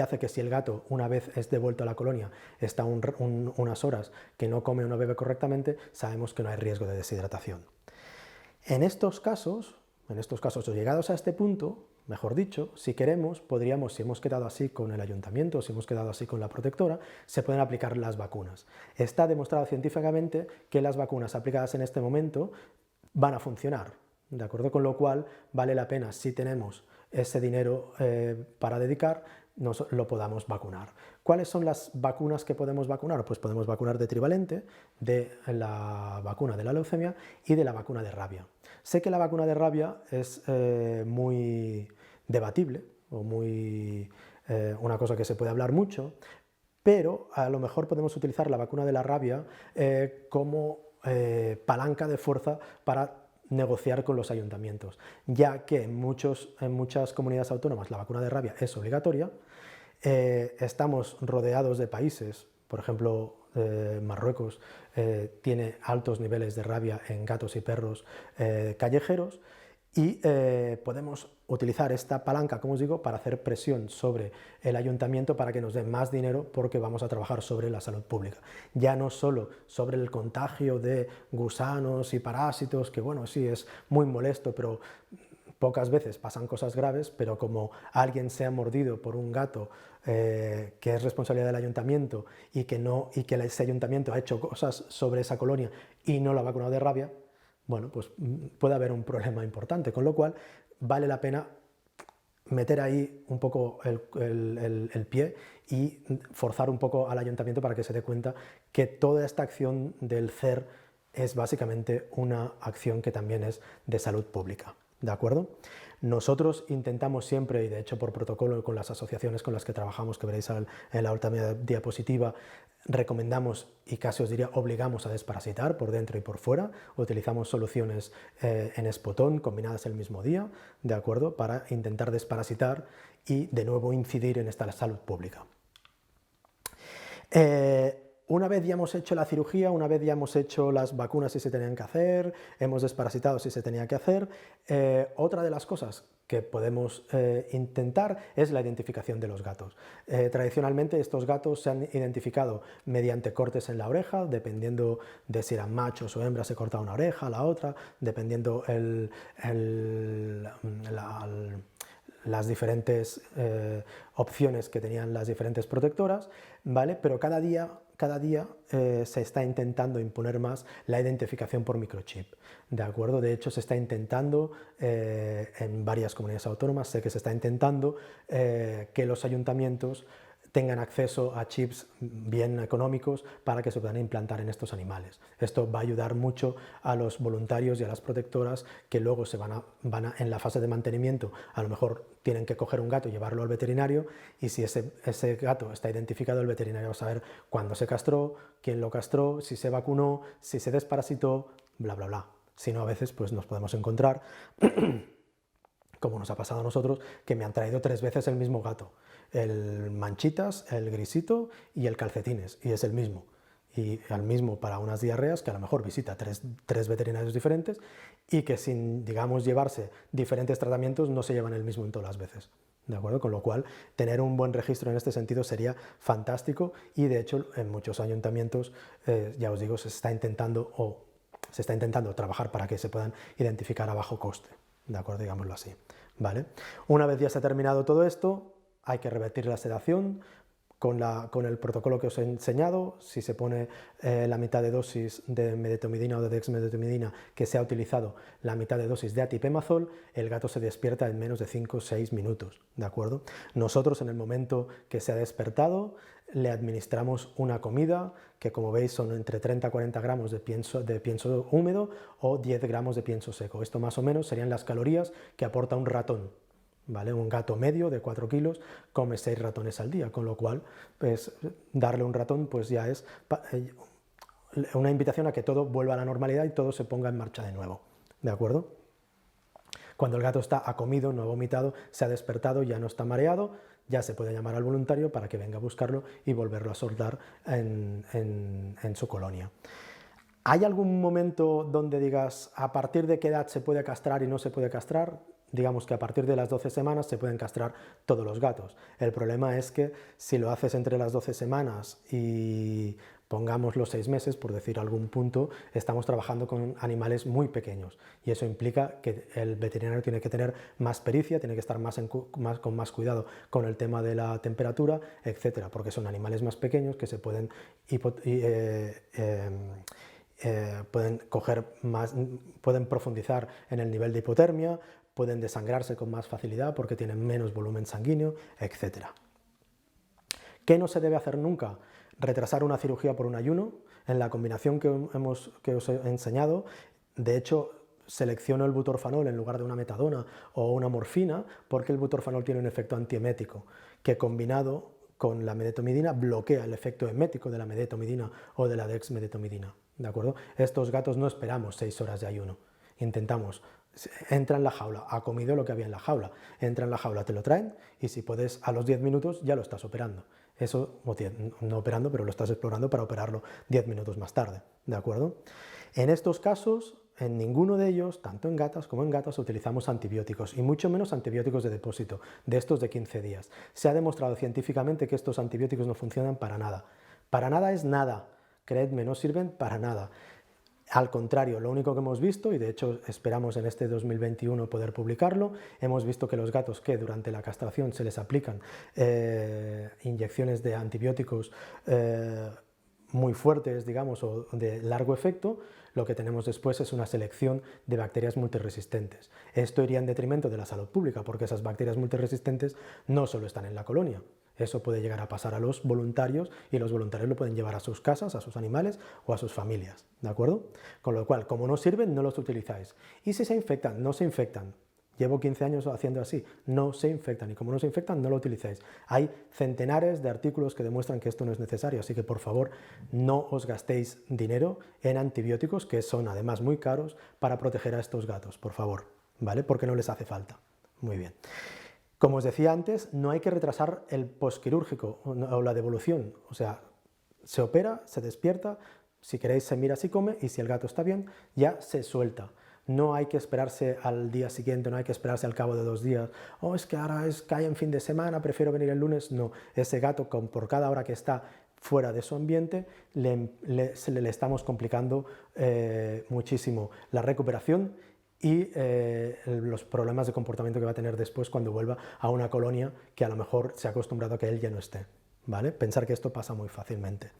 hace que si el gato, una vez es devuelto a la colonia, está unas horas que no come o no bebe correctamente, sabemos que no hay riesgo de deshidratación. En estos casos, o llegados a este punto, mejor dicho, si queremos, podríamos, si hemos quedado así con el ayuntamiento, si hemos quedado así con la protectora, se pueden aplicar las vacunas. Está demostrado científicamente que las vacunas aplicadas en este momento van a funcionar, ¿de acuerdo? Con lo cual vale la pena, si tenemos ese dinero para dedicar, lo podamos vacunar. ¿Cuáles son las vacunas que podemos vacunar? Pues podemos vacunar de trivalente, de la vacuna de la leucemia y de la vacuna de rabia. Sé que la vacuna de rabia es muy debatible, o una cosa que se puede hablar mucho, pero a lo mejor podemos utilizar la vacuna de la rabia como palanca de fuerza para negociar con los ayuntamientos, ya que en muchas comunidades autónomas la vacuna de rabia es obligatoria. Estamos rodeados de países, por ejemplo, Marruecos tiene altos niveles de rabia en gatos y perros callejeros, y podemos utilizar esta palanca, como os digo, para hacer presión sobre el ayuntamiento para que nos dé más dinero, porque vamos a trabajar sobre la salud pública. Ya no solo sobre el contagio de gusanos y parásitos, que bueno, sí, es muy molesto, pero pocas veces pasan cosas graves, pero como alguien se ha mordido por un gato que es responsabilidad del ayuntamiento y que ese ayuntamiento ha hecho cosas sobre esa colonia y no la ha vacunado de rabia, bueno, pues puede haber un problema importante, con lo cual vale la pena meter ahí un poco el pie y forzar un poco al ayuntamiento para que se dé cuenta que toda esta acción del CER es básicamente una acción que también es de salud pública. ¿De acuerdo? Nosotros intentamos siempre, y de hecho por protocolo con las asociaciones con las que trabajamos, que veréis en la última diapositiva, recomendamos y casi os diría obligamos a desparasitar por dentro y por fuera. Utilizamos soluciones en espotón combinadas el mismo día, ¿de acuerdo? Para intentar desparasitar y de nuevo incidir en esta salud pública. Una vez ya hemos hecho la cirugía, una vez ya hemos hecho las vacunas si se tenían que hacer, hemos desparasitado si se tenía que hacer, otra de las cosas que podemos intentar es la identificación de los gatos. Tradicionalmente estos gatos se han identificado mediante cortes en la oreja, dependiendo de si eran machos o hembras se cortaba una oreja, la otra, dependiendo las diferentes opciones que tenían las diferentes protectoras, ¿vale? Pero cada día se está intentando imponer más la identificación por microchip, ¿de acuerdo? De hecho, se está intentando en varias comunidades autónomas, sé que se está intentando que los ayuntamientos tengan acceso a chips bien económicos para que se puedan implantar en estos animales. Esto va a ayudar mucho a los voluntarios y a las protectoras que luego en la fase de mantenimiento, a lo mejor tienen que coger un gato y llevarlo al veterinario, y si ese gato está identificado, el veterinario va a saber cuándo se castró, quién lo castró, si se vacunó, si se desparasitó, bla, bla, bla. Si no, a veces pues, nos podemos encontrar, como nos ha pasado a nosotros, que me han traído 3 veces el mismo gato. El manchitas, el grisito y el calcetines, y es el mismo. Y al mismo para unas diarreas que a lo mejor visita tres veterinarios diferentes y que sin, digamos, llevarse diferentes tratamientos no se llevan el mismo en todas las veces. ¿De acuerdo? Con lo cual, tener un buen registro en este sentido sería fantástico, y de hecho en muchos ayuntamientos, ya os digo, se está intentando trabajar para que se puedan identificar a bajo coste. ¿De acuerdo? Digámoslo así. ¿Vale? Una vez ya se ha terminado todo esto, hay que revertir la sedación con el protocolo que os he enseñado. Si se pone la mitad de dosis de medetomidina o de dexmedetomidina, que se ha utilizado la mitad de dosis de atipemazol, el gato se despierta en menos de 5 o 6 minutos, ¿de acuerdo? Nosotros, en el momento que se ha despertado, le administramos una comida que, como veis, son entre 30 a 40 gramos de pienso húmedo o 10 gramos de pienso seco. Esto más o menos serían las calorías que aporta un ratón, ¿vale? Un gato medio de 4 kilos come 6 ratones al día, con lo cual, pues, darle un ratón pues ya es una invitación a que todo vuelva a la normalidad y todo se ponga en marcha de nuevo, ¿de acuerdo? Cuando el gato ha comido, no ha vomitado, se ha despertado, ya no está mareado, ya se puede llamar al voluntario para que venga a buscarlo y volverlo a soltar en su colonia. ¿Hay algún momento donde digas a partir de qué edad se puede castrar y no se puede castrar? Digamos que a partir de las 12 semanas se pueden castrar todos los gatos. El problema es que si lo haces entre las 12 semanas y pongamos los 6 meses, por decir algún punto, estamos trabajando con animales muy pequeños y eso implica que el veterinario tiene que tener más pericia, tiene que estar con más cuidado con el tema de la temperatura, etcétera, porque son animales más pequeños que se pueden pueden profundizar en el nivel de hipotermia, pueden desangrarse con más facilidad porque tienen menos volumen sanguíneo, etc. ¿Qué no se debe hacer nunca? Retrasar una cirugía por un ayuno. En la combinación que os he enseñado, de hecho, selecciono el butorfanol en lugar de una metadona o una morfina porque el butorfanol tiene un efecto antiemético que, combinado con la medetomidina, bloquea el efecto emético de la medetomidina o de la dexmedetomidina, ¿de acuerdo? Estos gatos no esperamos 6 horas de ayuno, intentamos, entra en la jaula, ha comido lo que había en la jaula, entra en la jaula, te lo traen y si puedes a los 10 minutos ya lo estás operando. Eso, no operando, pero lo estás explorando para operarlo 10 minutos más tarde, ¿de acuerdo? En estos casos, en ninguno de ellos, tanto en gatas como en gatos, utilizamos antibióticos y mucho menos antibióticos de depósito, de estos de 15 días. Se ha demostrado científicamente que estos antibióticos no funcionan para nada. Para nada es nada, creedme, no sirven para nada. Al contrario, lo único que hemos visto, y de hecho esperamos en este 2021 poder publicarlo, hemos visto que los gatos que durante la castración se les aplican inyecciones de antibióticos muy fuertes, digamos, o de largo efecto, lo que tenemos después es una selección de bacterias multiresistentes. Esto iría en detrimento de la salud pública, porque esas bacterias multiresistentes no solo están en la colonia. Eso puede llegar a pasar a los voluntarios y los voluntarios lo pueden llevar a sus casas, a sus animales o a sus familias, ¿de acuerdo? Con lo cual, como no sirven, no los utilizáis. Y si se infectan, no se infectan. Llevo 15 años haciendo así, no se infectan y como no se infectan, no lo utilicéis. Hay centenares de artículos que demuestran que esto no es necesario, así que por favor no os gastéis dinero en antibióticos que son además muy caros para proteger a estos gatos, por favor, ¿vale? Porque no les hace falta. Muy bien. Como os decía antes, no hay que retrasar el posquirúrgico o la devolución, o sea, se opera, se despierta, si queréis se mira si come y si el gato está bien, ya se suelta. No hay que esperarse al día siguiente, no hay que esperarse al cabo de 2 días. Oh, es que ahora cae en fin de semana, prefiero venir el lunes. No, ese gato por cada hora que está fuera de su ambiente le estamos complicando muchísimo la recuperación y los problemas de comportamiento que va a tener después cuando vuelva a una colonia que a lo mejor se ha acostumbrado a que él ya no esté. ¿Vale? Pensar que esto pasa muy fácilmente.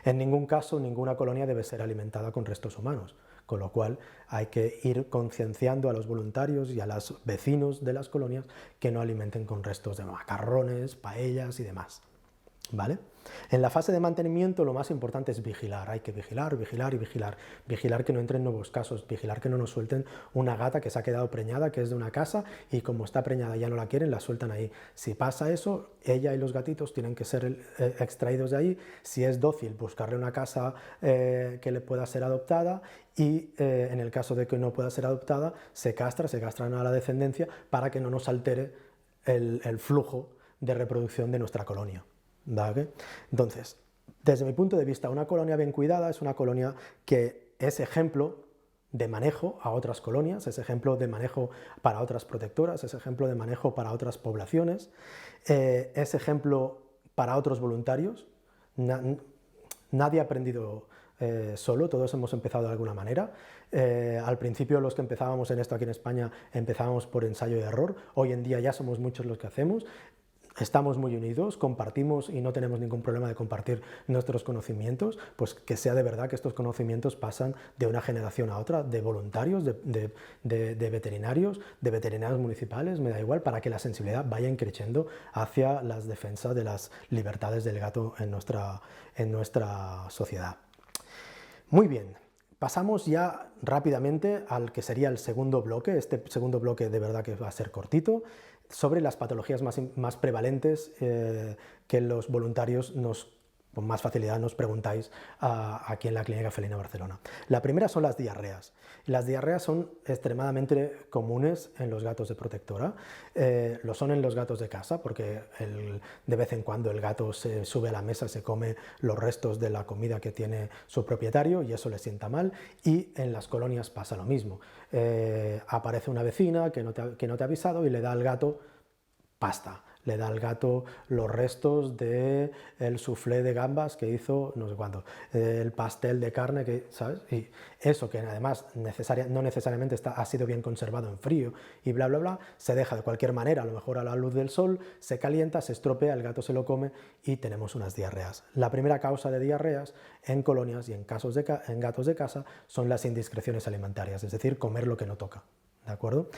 En ningún caso, ninguna colonia debe ser alimentada con restos humanos, con lo cual hay que ir concienciando a los voluntarios y a los vecinos de las colonias que no alimenten con restos de macarrones, paellas y demás. ¿Vale? En la fase de mantenimiento lo más importante es vigilar, hay que vigilar, vigilar y vigilar, vigilar que no entren nuevos casos, vigilar que no nos suelten una gata que se ha quedado preñada, que es de una casa y como está preñada y ya no la quieren, la sueltan ahí. Si pasa eso, ella y los gatitos tienen que ser extraídos de ahí, si es dócil, buscarle una casa que le pueda ser adoptada y en el caso de que no pueda ser adoptada, se castran a la descendencia para que no nos altere el flujo de reproducción de nuestra colonia. ¿Vale? Entonces, desde mi punto de vista, una colonia bien cuidada es una colonia que es ejemplo de manejo a otras colonias, es ejemplo de manejo para otras protectoras, es ejemplo de manejo para otras poblaciones, es ejemplo para otros voluntarios. Nadie ha aprendido solo, todos hemos empezado de alguna manera. Al principio los que empezábamos en esto aquí en España empezábamos por ensayo y error, hoy en día ya somos muchos los que hacemos. estamos muy unidos, compartimos y no tenemos ningún problema de compartir nuestros conocimientos, pues que sea de verdad que estos conocimientos pasan de una generación a otra, de voluntarios, de veterinarios municipales, me da igual, para que la sensibilidad vaya creciendo hacia la defensa de las libertades del gato en nuestra sociedad. Muy bien. Pasamos ya rápidamente al que sería el segundo bloque, este segundo bloque de verdad que va a ser cortito, sobre las patologías más prevalentes que los voluntarios con más facilidad nos preguntáis aquí en la Clínica Felina Barcelona. La primera son las diarreas. Las diarreas son extremadamente comunes en los gatos de protectora, lo son en los gatos de casa porque de vez en cuando el gato se sube a la mesa, se come los restos de la comida que tiene su propietario y eso le sienta mal, y en las colonias pasa lo mismo. Aparece una vecina que no te ha avisado y le da al gato pasta. Le da al gato los restos del soufflé de gambas que hizo no sé cuándo, el pastel de carne, ¿sabes? Y eso que además no necesariamente ha sido bien conservado en frío y bla, bla, bla, se deja de cualquier manera, a lo mejor a la luz del sol, se calienta, se estropea, el gato se lo come y tenemos unas diarreas. La primera causa de diarreas en colonias y en gatos de casa son las indiscreciones alimentarias, es decir, comer lo que no toca. ¿De acuerdo?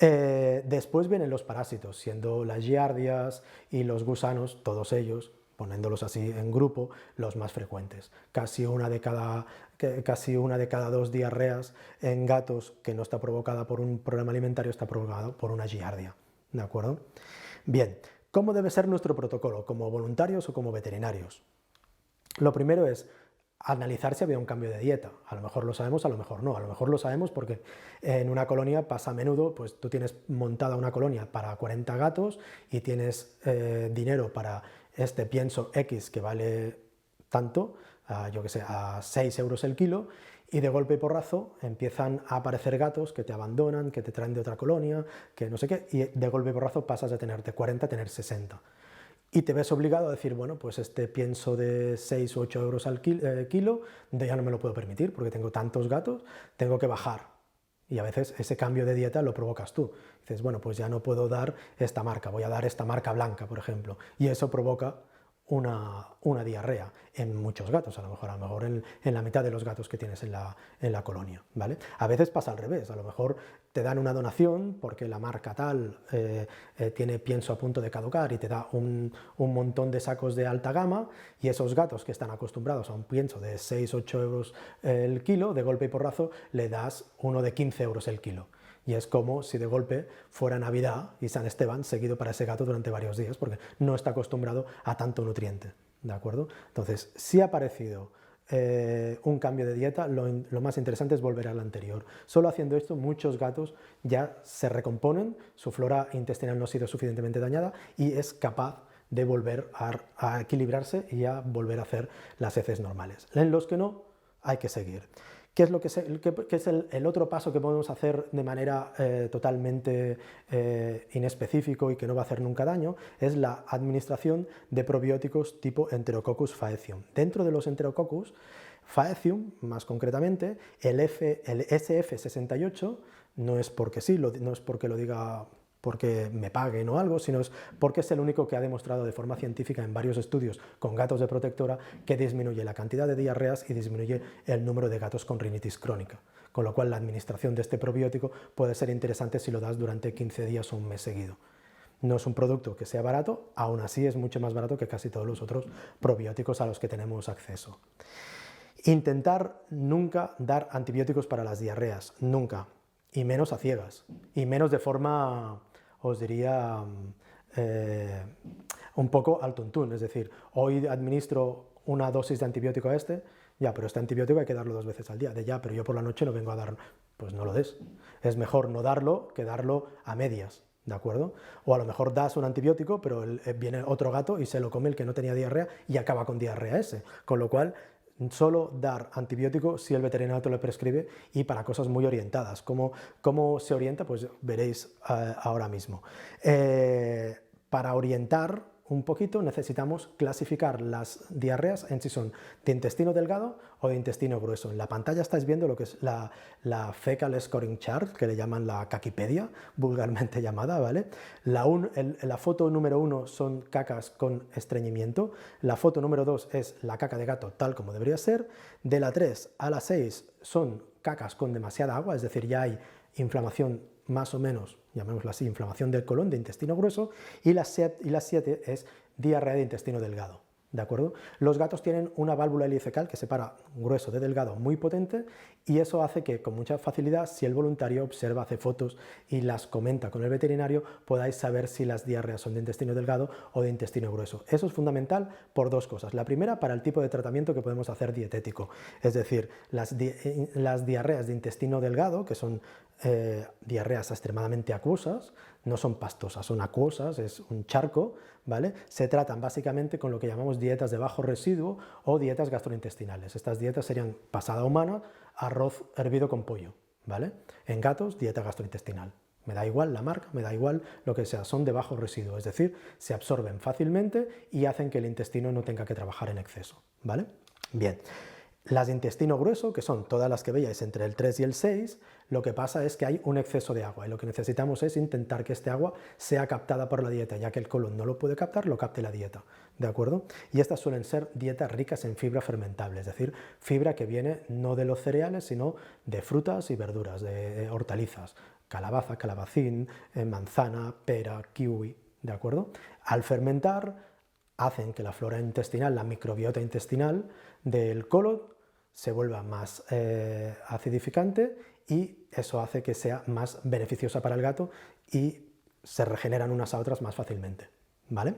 Después vienen los parásitos, siendo las giardias y los gusanos, todos ellos, poniéndolos así en grupo, los más frecuentes. Casi una de cada 2 diarreas en gatos que no está provocada por un problema alimentario está provocada por una giardia. ¿De acuerdo? Bien, ¿cómo debe ser nuestro protocolo? ¿Como voluntarios o como veterinarios? Lo primero es analizar si había un cambio de dieta. A lo mejor lo sabemos, a lo mejor no. A lo mejor lo sabemos porque en una colonia pasa a menudo, pues tú tienes montada una colonia para 40 gatos y tienes dinero para este pienso X que vale tanto, yo que sé, a 6 euros el kilo, y de golpe y porrazo empiezan a aparecer gatos que te abandonan, que te traen de otra colonia, que no sé qué, y de golpe y porrazo pasas de tenerte 40 a tener 60. Y te ves obligado a decir, bueno, pues este pienso de 6 o 8 euros al kilo, ya no me lo puedo permitir porque tengo tantos gatos, tengo que bajar. Y a veces ese cambio de dieta lo provocas tú. Dices, bueno, pues ya no puedo dar esta marca, voy a dar esta marca blanca, por ejemplo. Y eso provoca una diarrea en muchos gatos, a lo mejor en la mitad de los gatos que tienes en la colonia, ¿vale? A veces pasa al revés, a lo mejor te dan una donación porque la marca tal tiene pienso a punto de caducar y te da un montón de sacos de alta gama, y esos gatos que están acostumbrados a un pienso de 6-8 euros el kilo, de golpe y porrazo le das uno de 15 euros el kilo. Y es como si de golpe fuera Navidad y San Esteban seguido para ese gato durante varios días, porque no está acostumbrado a tanto nutriente, ¿de acuerdo? Entonces, si ha aparecido un cambio de dieta, lo más interesante es volver al anterior. Solo haciendo esto, muchos gatos ya se recomponen, su flora intestinal no ha sido suficientemente dañada y es capaz de volver a equilibrarse y a volver a hacer las heces normales. En los que no, hay que seguir. ¿Qué es el otro paso que podemos hacer de manera totalmente inespecífico y que no va a hacer nunca daño? Es la administración de probióticos tipo Enterococcus faecium. Dentro de los Enterococcus faecium, más concretamente, el SF68, no es porque sí, no es porque lo diga porque me paguen o algo, sino es porque es el único que ha demostrado de forma científica en varios estudios con gatos de protectora que disminuye la cantidad de diarreas y disminuye el número de gatos con rinitis crónica. Con lo cual la administración de este probiótico puede ser interesante si lo das durante 15 días o un mes seguido. No es un producto que sea barato, aún así es mucho más barato que casi todos los otros probióticos a los que tenemos acceso. Intentar nunca dar antibióticos para las diarreas, nunca, y menos a ciegas, y menos de forma, os diría, un poco al tuntún, es decir, hoy administro una dosis de antibiótico a ya, pero este antibiótico hay que darlo 2 veces al día, ya, pero yo por la noche no vengo a dar, pues no lo des. Es mejor no darlo que darlo a medias, ¿de acuerdo? O a lo mejor das un antibiótico, pero viene otro gato y se lo come el que no tenía diarrea y acaba con diarrea ese, con lo cual solo dar antibiótico si el veterinario te lo prescribe y para cosas muy orientadas. ¿Cómo se orienta? Pues veréis ahora mismo. Para orientar un poquito, necesitamos clasificar las diarreas en si son de intestino delgado o de intestino grueso. En la pantalla estáis viendo lo que es la Fecal Scoring Chart, que le llaman la caquipedia, vulgarmente llamada, ¿vale? La foto número 1 son cacas con estreñimiento, la foto número 2 es la caca de gato tal como debería ser, de la 3 a la 6 son cacas con demasiada agua, es decir, ya hay inflamación más o menos, llamémosla así, inflamación del colon, de intestino grueso, y la 7 es diarrea de intestino delgado, ¿de acuerdo? Los gatos tienen una válvula ileocecal que separa grueso de delgado muy potente, y eso hace que con mucha facilidad, si el voluntario observa, hace fotos y las comenta con el veterinario, podáis saber si las diarreas son de intestino delgado o de intestino grueso. Eso es fundamental por dos cosas. La primera, para el tipo de tratamiento que podemos hacer dietético, es decir, las diarreas de intestino delgado, que son diarreas extremadamente acuosas, no son pastosas, son acuosas, es un charco, ¿vale? Se tratan básicamente con lo que llamamos dietas de bajo residuo o dietas gastrointestinales. Estas dietas serían pasada humana, arroz hervido con pollo, ¿vale? En gatos, dieta gastrointestinal. Me da igual la marca, me da igual lo que sea, son de bajo residuo, es decir, se absorben fácilmente y hacen que el intestino no tenga que trabajar en exceso, ¿vale? Bien. Las de intestino grueso, que son todas las que veáis entre el 3 y el 6, lo que pasa es que hay un exceso de agua y lo que necesitamos es intentar que este agua sea captada por la dieta, ya que el colon no lo puede captar, lo capte la dieta, ¿de acuerdo? Y estas suelen ser dietas ricas en fibra fermentable, es decir, fibra que viene no de los cereales, sino de frutas y verduras, de hortalizas, calabaza, calabacín, manzana, pera, kiwi, ¿de acuerdo? Al fermentar hacen que la flora intestinal, la microbiota intestinal del colon se vuelva más acidificante y eso hace que sea más beneficiosa para el gato y se regeneran unas a otras más fácilmente, ¿vale?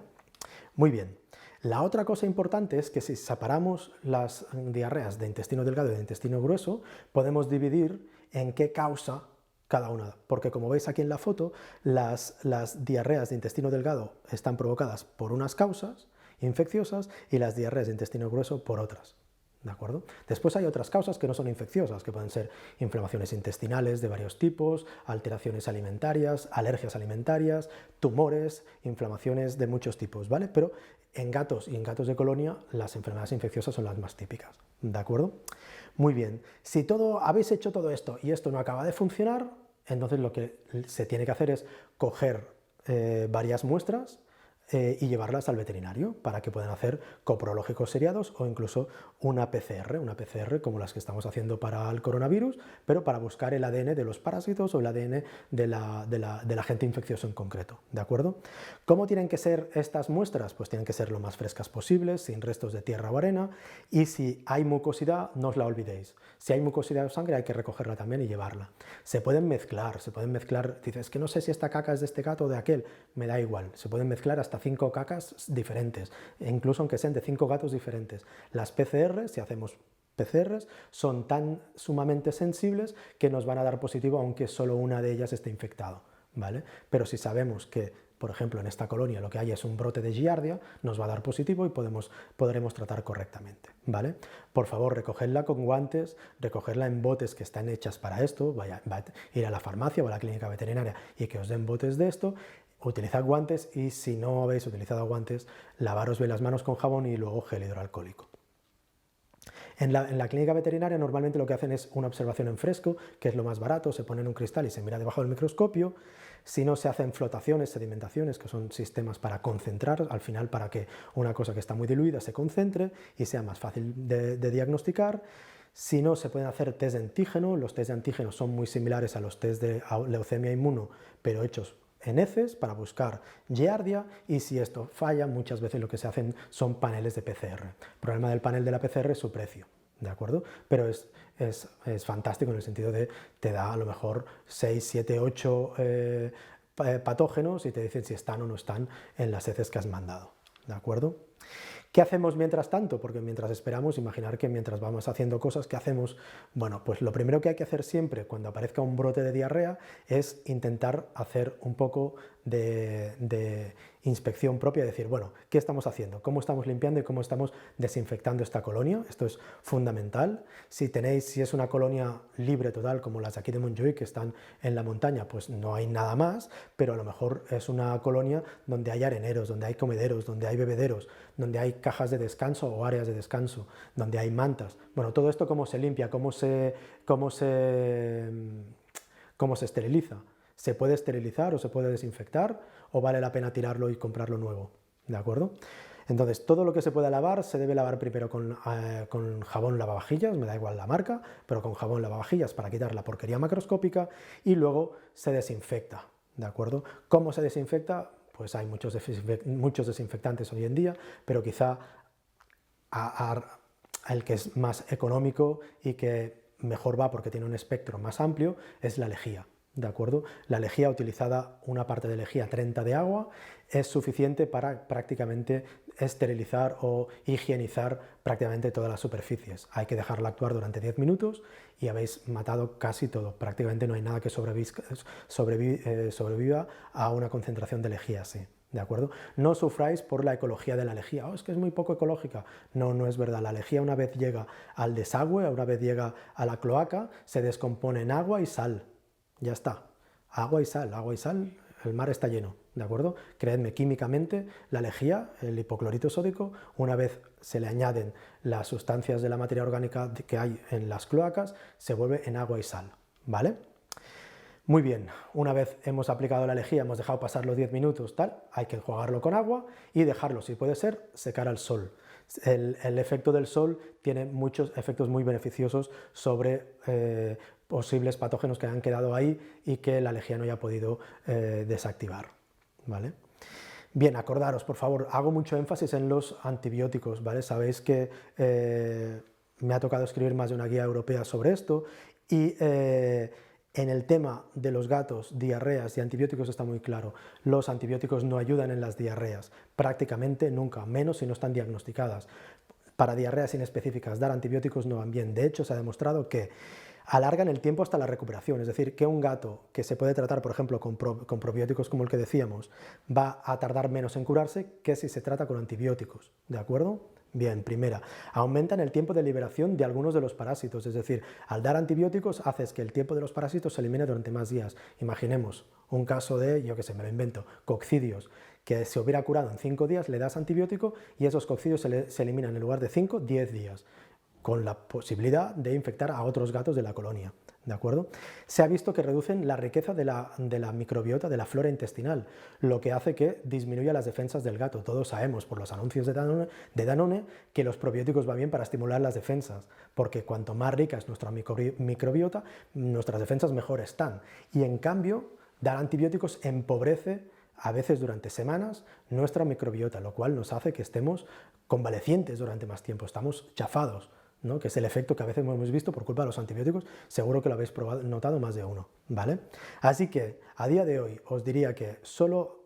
Muy bien. La otra cosa importante es que si separamos las diarreas de intestino delgado y de intestino grueso, podemos dividir en qué causa cada una, porque como veis aquí en la foto, las diarreas de intestino delgado están provocadas por unas causas infecciosas y las diarreas de intestino grueso por otras. ¿De acuerdo? Después hay otras causas que no son infecciosas, que pueden ser inflamaciones intestinales de varios tipos, alteraciones alimentarias, alergias alimentarias, tumores, inflamaciones de muchos tipos, ¿vale? Pero en gatos y en gatos de colonia las enfermedades infecciosas son las más típicas, ¿de acuerdo? Muy bien, si habéis hecho todo esto y esto no acaba de funcionar, entonces lo que se tiene que hacer es coger varias muestras y llevarlas al veterinario para que puedan hacer coprológicos seriados o incluso una PCR como las que estamos haciendo para el coronavirus, pero para buscar el ADN de los parásitos o el ADN del agente infeccioso en concreto, ¿de acuerdo? ¿Cómo tienen que ser estas muestras? Pues tienen que ser lo más frescas posibles, sin restos de tierra o arena, y si hay mucosidad, no os la olvidéis. Si hay mucosidad o sangre hay que recogerla también y llevarla. Se pueden mezclar, dices que no sé si esta caca es de este gato o de aquel, me da igual, se pueden mezclar hasta 5 cacas diferentes, incluso aunque sean de 5 gatos diferentes. Las PCR, si hacemos PCRs, son tan sumamente sensibles que nos van a dar positivo aunque solo una de ellas esté infectado, ¿vale? Pero si sabemos que, por ejemplo, en esta colonia lo que hay es un brote de giardia, nos va a dar positivo y podremos tratar correctamente, ¿vale? Por favor, recogedla con guantes, recogerla en botes que están hechas para esto, ir a la farmacia o a la clínica veterinaria y que os den botes de esto. Utilizad guantes y si no habéis utilizado guantes, lavaros bien las manos con jabón y luego gel hidroalcohólico. En la clínica veterinaria normalmente lo que hacen es una observación en fresco, que es lo más barato, se pone en un cristal y se mira debajo del microscopio. Si no, se hacen flotaciones, sedimentaciones, que son sistemas para concentrar, al final para que una cosa que está muy diluida se concentre y sea más fácil de diagnosticar. Si no, se pueden hacer test de antígeno. Los test de antígeno son muy similares a los test de leucemia inmuno, pero hechos en heces para buscar giardia, y si esto falla, muchas veces lo que se hacen son paneles de PCR. El problema del panel de la PCR es su precio, ¿de acuerdo? Pero es fantástico en el sentido de te da a lo mejor 6, 7, 8 patógenos y te dicen si están o no están en las heces que has mandado, ¿de acuerdo? ¿Qué hacemos mientras tanto? Porque mientras esperamos, imaginar que mientras vamos haciendo cosas, ¿qué hacemos? Bueno, pues lo primero que hay que hacer siempre cuando aparezca un brote de diarrea es intentar hacer un poco de inspección propia, decir, bueno, ¿qué estamos haciendo? ¿Cómo estamos limpiando y cómo estamos desinfectando esta colonia? Esto es fundamental. Si es una colonia libre total, como las de aquí de Montjuïc, que están en la montaña, pues no hay nada más, pero a lo mejor es una colonia donde hay areneros, donde hay comederos, donde hay bebederos, donde hay cajas de descanso o áreas de descanso, donde hay mantas. Bueno, todo esto, ¿cómo se limpia? ¿Cómo se esteriliza? ¿Se puede esterilizar o se puede desinfectar o vale la pena tirarlo y comprarlo nuevo? ¿De acuerdo? Entonces, todo lo que se pueda lavar se debe lavar primero con jabón lavavajillas, me da igual la marca, pero con jabón lavavajillas para quitar la porquería macroscópica, y luego se desinfecta, ¿de acuerdo? ¿Cómo se desinfecta? Pues hay muchos desinfectantes hoy en día, pero quizá el que es más económico y que mejor va porque tiene un espectro más amplio es la lejía. ¿De acuerdo? La lejía utilizada, una parte de lejía 30 de agua, es suficiente para prácticamente esterilizar o higienizar prácticamente todas las superficies. Hay que dejarla actuar durante 10 minutos y habéis matado casi todo. Prácticamente no hay nada que sobreviva a una concentración de lejía así. ¿De acuerdo? No sufráis por la ecología de la lejía. Oh, es que es muy poco ecológica. No, no es verdad. La lejía, una vez llega al desagüe, una vez llega a la cloaca, se descompone en agua y sal. Ya está, agua y sal, el mar está lleno, ¿de acuerdo? Creedme, químicamente, la lejía, el hipoclorito sódico, una vez se le añaden las sustancias de la materia orgánica que hay en las cloacas, se vuelve en agua y sal, ¿vale? Muy bien, una vez hemos aplicado la lejía, hemos dejado pasar los 10 minutos, tal, hay que enjuagarlo con agua y dejarlo, si puede ser, secar al sol. El efecto del sol tiene muchos efectos muy beneficiosos sobre posibles patógenos que han quedado ahí y que la lejía no haya podido desactivar, ¿vale? Bien, acordaros, por favor, hago mucho énfasis en los antibióticos, ¿vale? Sabéis que me ha tocado escribir más de una guía europea sobre esto y en el tema de los gatos, diarreas y antibióticos está muy claro. Los antibióticos no ayudan en las diarreas, prácticamente nunca, menos si no están diagnosticadas. Para diarreas inespecíficas dar antibióticos no van bien. De hecho, se ha demostrado que alargan el tiempo hasta la recuperación, es decir, que un gato que se puede tratar, por ejemplo, con probióticos como el que decíamos, va a tardar menos en curarse que si se trata con antibióticos, ¿de acuerdo? Bien, primera, aumentan el tiempo de liberación de algunos de los parásitos, es decir, al dar antibióticos haces que el tiempo de los parásitos se elimine durante más días. Imaginemos un caso de, yo que sé, me lo invento, coccidios, que se hubiera curado en 5 días, le das antibiótico y esos coccidios se eliminan en lugar de 5, 10 días, con la posibilidad de infectar a otros gatos de la colonia, ¿de acuerdo? Se ha visto que reducen la riqueza de la microbiota, de la flora intestinal, lo que hace que disminuya las defensas del gato. Todos sabemos por los anuncios de Danone que los probióticos van bien para estimular las defensas, porque cuanto más rica es nuestra microbiota, nuestras defensas mejor están. Y en cambio, dar antibióticos empobrece a veces durante semanas nuestra microbiota, lo cual nos hace que estemos convalecientes durante más tiempo, estamos chafados, ¿no? Que es el efecto que a veces hemos visto por culpa de los antibióticos, seguro que lo habéis notado más de uno, ¿vale? Así que a día de hoy os diría que solo,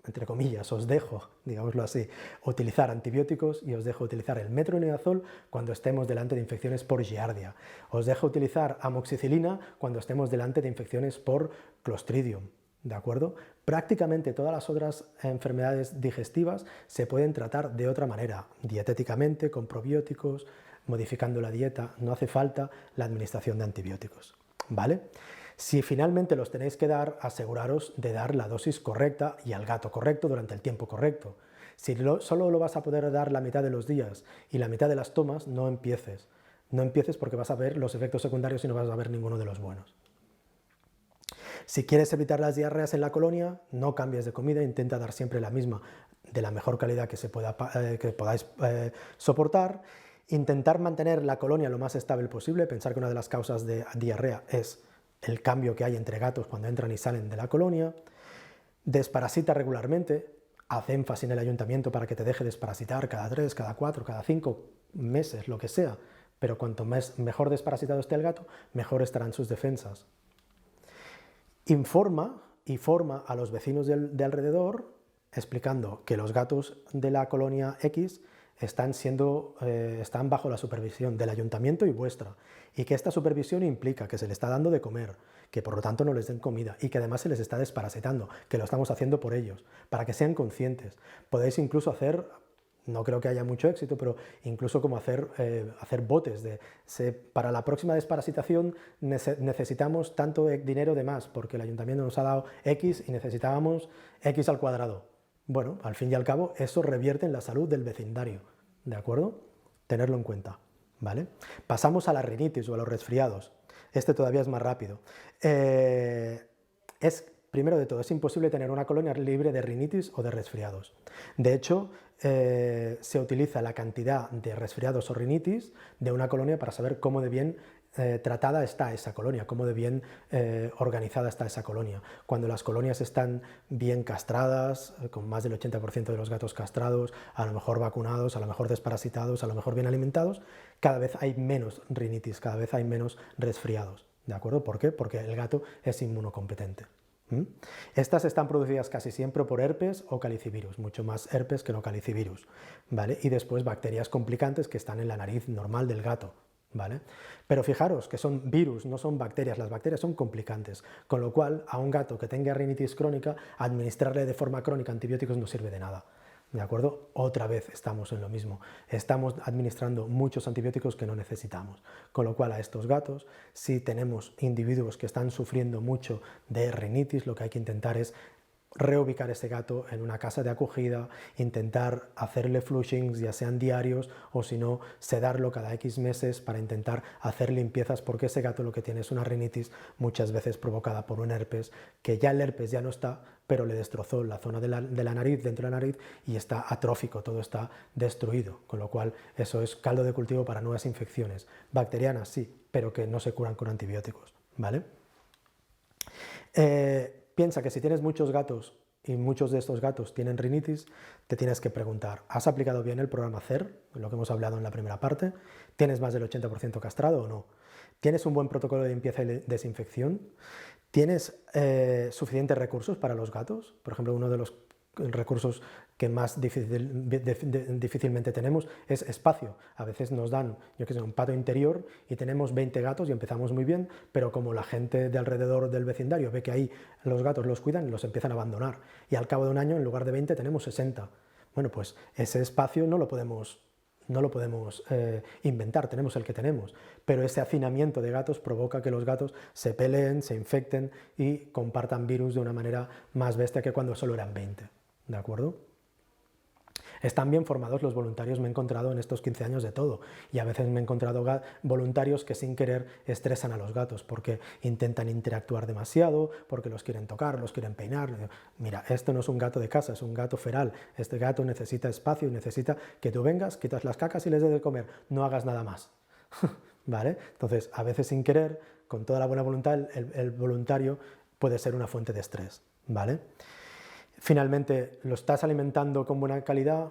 entre comillas, os dejo, digámoslo así, utilizar antibióticos y os dejo utilizar el metronidazol cuando estemos delante de infecciones por giardia. Os dejo utilizar amoxicilina cuando estemos delante de infecciones por Clostridium. ¿De acuerdo? Prácticamente todas las otras enfermedades digestivas se pueden tratar de otra manera, dietéticamente, con probióticos, modificando la dieta, no hace falta la administración de antibióticos, ¿vale? Si finalmente los tenéis que dar, aseguraros de dar la dosis correcta y al gato correcto durante el tiempo correcto. Si solo lo vas a poder dar la mitad de los días y la mitad de las tomas, no empieces. No empieces porque vas a ver los efectos secundarios y no vas a ver ninguno de los buenos. Si quieres evitar las diarreas en la colonia, no cambies de comida, intenta dar siempre la misma, de la mejor calidad que podáis soportar. Intentar mantener la colonia lo más estable posible, pensar que una de las causas de diarrea es el cambio que hay entre gatos cuando entran y salen de la colonia. Desparasita regularmente, haz énfasis en el ayuntamiento para que te deje desparasitar cada 3, cada 4, cada 5 meses, lo que sea, pero cuanto mejor desparasitado esté el gato, mejor estarán sus defensas. Informa y forma a los vecinos de alrededor explicando que los gatos de la colonia X están bajo la supervisión del ayuntamiento y vuestra, y que esta supervisión implica que se les está dando de comer, que por lo tanto no les den comida y que además se les está desparasitando, que lo estamos haciendo por ellos, para que sean conscientes. Podéis incluso hacer, no creo que haya mucho éxito, pero incluso como hacer botes para la próxima desparasitación necesitamos tanto dinero de más, porque el ayuntamiento nos ha dado X y necesitábamos X al cuadrado. Bueno, al fin y al cabo, eso revierte en la salud del vecindario, ¿de acuerdo? Tenerlo en cuenta, ¿vale? Pasamos a la rinitis o a los resfriados. Este todavía es más rápido. Primero de todo, es imposible tener una colonia libre de rinitis o de resfriados. De hecho, se utiliza la cantidad de resfriados o rinitis de una colonia para saber cómo de bien tratada está esa colonia, cómo de bien organizada está esa colonia. Cuando las colonias están bien castradas, con más del 80% de los gatos castrados, a lo mejor vacunados, a lo mejor desparasitados, a lo mejor bien alimentados, cada vez hay menos rinitis, cada vez hay menos resfriados. ¿De acuerdo? ¿Por qué? Porque el gato es inmunocompetente. Estas están producidas casi siempre por herpes o calicivirus, mucho más herpes que no calicivirus, ¿vale? Y después bacterias complicantes que están en la nariz normal del gato, ¿vale? Pero fijaros que son virus, no son bacterias, las bacterias son complicantes, con lo cual a un gato que tenga rinitis crónica, administrarle de forma crónica antibióticos no sirve de nada. ¿De acuerdo? Otra vez estamos en lo mismo. Estamos administrando muchos antibióticos que no necesitamos. Con lo cual a estos gatos, si tenemos individuos que están sufriendo mucho de rinitis, lo que hay que intentar es reubicar ese gato en una casa de acogida, intentar hacerle flushings, ya sean diarios o si no, sedarlo cada X meses para intentar hacer limpiezas, porque ese gato lo que tiene es una rinitis muchas veces provocada por un herpes, que ya el herpes ya no está, pero le destrozó la zona de la nariz, dentro de la nariz, y está atrófico, todo está destruido, con lo cual eso es caldo de cultivo para nuevas infecciones. Bacterianas sí, pero que no se curan con antibióticos, ¿vale? Piensa que si tienes muchos gatos y muchos de estos gatos tienen rinitis, te tienes que preguntar, ¿has aplicado bien el programa CER, lo que hemos hablado en la primera parte? ¿Tienes más del 80% castrado o no? ¿Tienes un buen protocolo de limpieza y desinfección? ¿Tienes suficientes recursos para los gatos? Por ejemplo, uno de los recursos que más difícilmente tenemos es espacio. A veces nos dan, yo qué sé, un patio interior y tenemos 20 gatos y empezamos muy bien, pero como la gente de alrededor del vecindario ve que ahí los gatos los cuidan, los empiezan a abandonar. Y al cabo de un año, en lugar de 20, tenemos 60. Bueno, pues ese espacio no lo podemos inventar, tenemos el que tenemos, pero ese hacinamiento de gatos provoca que los gatos se peleen, se infecten y compartan virus de una manera más bestia que cuando solo eran 20, ¿de acuerdo? Están bien formados los voluntarios, me he encontrado en estos 15 años de todo, y a veces me he encontrado voluntarios que sin querer estresan a los gatos porque intentan interactuar demasiado, porque los quieren tocar, los quieren peinar. Mira, esto no es un gato de casa, es un gato feral, este gato necesita espacio y necesita que tú vengas, quitas las cacas y les des de comer, no hagas nada más. ¿Vale? Entonces, a veces sin querer, con toda la buena voluntad, el voluntario puede ser una fuente de estrés, ¿vale? Finalmente, ¿lo estás alimentando con buena calidad?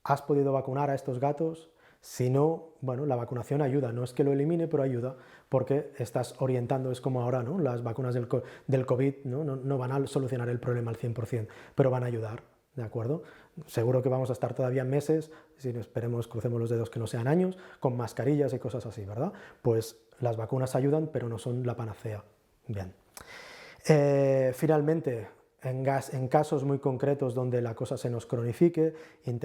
¿Has podido vacunar a estos gatos? Si no, bueno, la vacunación ayuda, no es que lo elimine, pero ayuda, porque estás orientando, es como ahora, ¿no? Las vacunas del COVID no van a solucionar el problema al 100%, pero van a ayudar, ¿de acuerdo? Seguro que vamos a estar todavía meses, si esperemos, crucemos los dedos que no sean años, con mascarillas y cosas así, ¿verdad? Pues las vacunas ayudan, pero no son la panacea. Bien. Finalmente, en casos muy concretos donde la cosa se nos cronifique,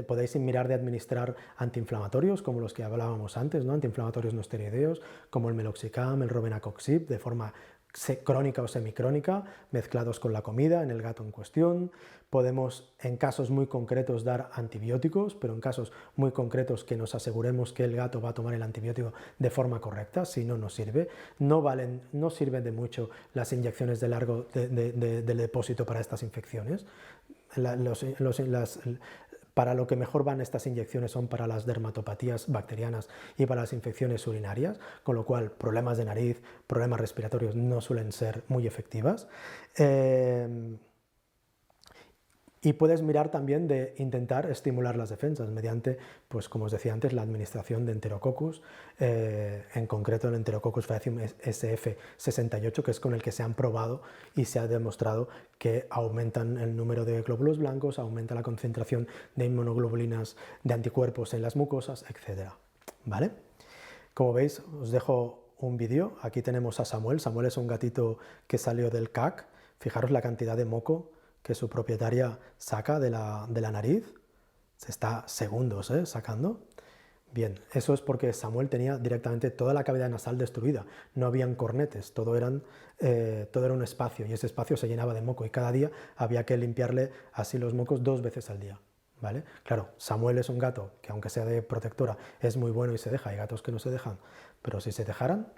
podéis mirar de administrar antiinflamatorios, como los que hablábamos antes, ¿no? Antiinflamatorios no esteroideos, como el meloxicam, el robenacoxib, de forma crónica o semicrónica, mezclados con la comida en el gato en cuestión. Podemos, en casos muy concretos, dar antibióticos, pero en casos muy concretos que nos aseguremos que el gato va a tomar el antibiótico de forma correcta, si no, no sirve. No sirven de mucho las inyecciones del depósito para estas infecciones. Para lo que mejor van estas inyecciones son para las dermatopatías bacterianas y para las infecciones urinarias, con lo cual problemas de nariz, problemas respiratorios no suelen ser muy efectivas. Y puedes mirar también de intentar estimular las defensas mediante, pues como os decía antes, la administración de Enterococcus, en concreto el Enterococcus faecium SF68, que es con el que se han probado y se ha demostrado que aumentan el número de glóbulos blancos, aumenta la concentración de inmunoglobulinas de anticuerpos en las mucosas, etc. ¿Vale? Como veis, os dejo un vídeo. Aquí tenemos a Samuel. Samuel es un gatito que salió del CAC. Fijaros la cantidad de moco que su propietaria saca de la nariz. Se está segundos sacando. Bien, eso es porque Samuel tenía directamente toda la cavidad nasal destruida. No habían cornetes, todo era un espacio, y ese espacio se llenaba de moco y cada día había que limpiarle así los mocos 2 veces al día. ¿Vale? Claro, Samuel es un gato que, aunque sea de protectora, es muy bueno y se deja. Hay gatos que no se dejan, pero si se dejaran,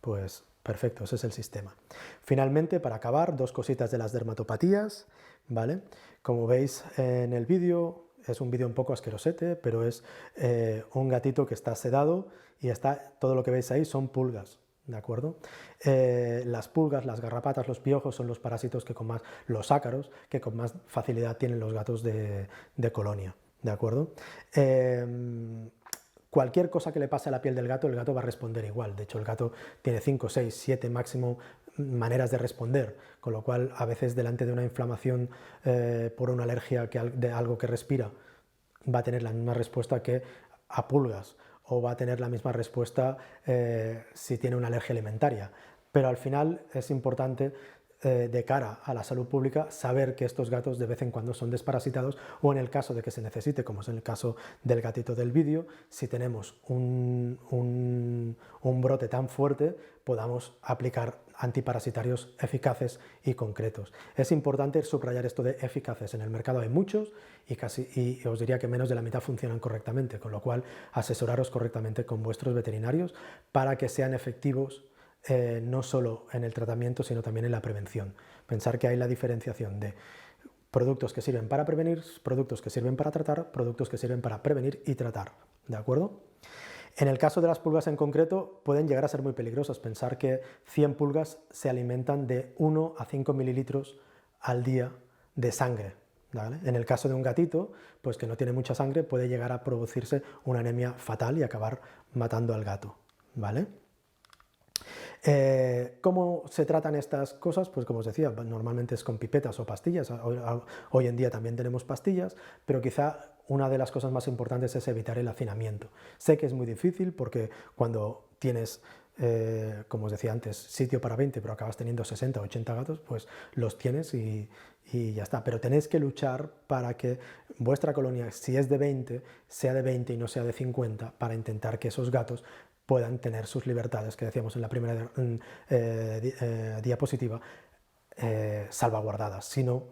pues perfecto, ese es el sistema. Finalmente, para acabar, 2 cositas de las dermatopatías, ¿vale? Como veis en el vídeo, es un vídeo un poco asquerosete, pero es un gatito que está sedado y todo lo que veis ahí son pulgas, ¿de acuerdo? Las pulgas, las garrapatas, los piojos son los parásitos los ácaros, que con más facilidad tienen los gatos de colonia, ¿de acuerdo? Cualquier cosa que le pase a la piel del gato, el gato va a responder igual. De hecho, el gato tiene 5, 6, 7 máximo maneras de responder, con lo cual a veces delante de una inflamación por una alergia de algo que respira, va a tener la misma respuesta que a pulgas, o va a tener la misma respuesta si tiene una alergia alimentaria. Pero al final es importante, de cara a la salud pública, saber que estos gatos de vez en cuando son desparasitados, o en el caso de que se necesite, como es en el caso del gatito del vídeo, si tenemos un brote tan fuerte, podamos aplicar antiparasitarios eficaces y concretos. Es importante subrayar esto de eficaces. En el mercado hay muchos y os diría que menos de la mitad funcionan correctamente, con lo cual asesoraros correctamente con vuestros veterinarios para que sean efectivos no solo en el tratamiento, sino también en la prevención. Pensar que hay la diferenciación de productos que sirven para prevenir, productos que sirven para tratar, productos que sirven para prevenir y tratar, ¿de acuerdo? En el caso de las pulgas en concreto, pueden llegar a ser muy peligrosas. Pensar que 100 pulgas se alimentan de 1 a 5 mililitros al día de sangre, ¿vale? En el caso de un gatito, pues que no tiene mucha sangre, puede llegar a producirse una anemia fatal y acabar matando al gato, ¿vale? ¿Cómo se tratan estas cosas? Pues como os decía, normalmente es con pipetas o pastillas. Hoy en día también tenemos pastillas, pero quizá una de las cosas más importantes es evitar el hacinamiento. Sé que es muy difícil porque cuando tienes, como os decía antes, sitio para 20, pero acabas teniendo 60 o 80 gatos, pues los tienes y ya está. Pero tenéis que luchar para que vuestra colonia, si es de 20, sea de 20 y no sea de 50, para intentar que esos gatos puedan tener sus libertades, que decíamos en la primera diapositiva, salvaguardadas. Si no,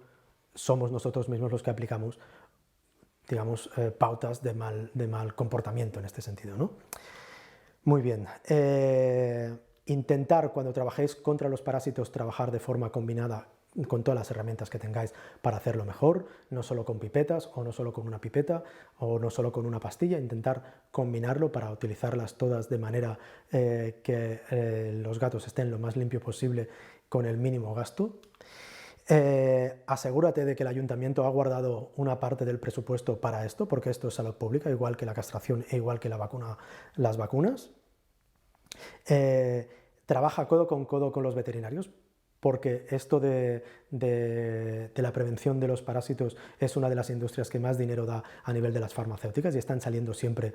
somos nosotros mismos los que aplicamos, digamos, pautas de mal comportamiento en este sentido, ¿no? Muy bien. Intentar, cuando trabajéis contra los parásitos, trabajar de forma combinada con todas las herramientas que tengáis para hacerlo mejor, no solo con pipetas, o no solo con una pipeta, o no solo con una pastilla. Intentar combinarlo para utilizarlas todas de manera que los gatos estén lo más limpio posible con el mínimo gasto. Asegúrate de que el ayuntamiento ha guardado una parte del presupuesto para esto, porque esto es salud pública, igual que la castración e igual que las vacunas. Trabaja codo con los veterinarios, porque esto de la prevención de los parásitos es una de las industrias que más dinero da a nivel de las farmacéuticas, y están saliendo siempre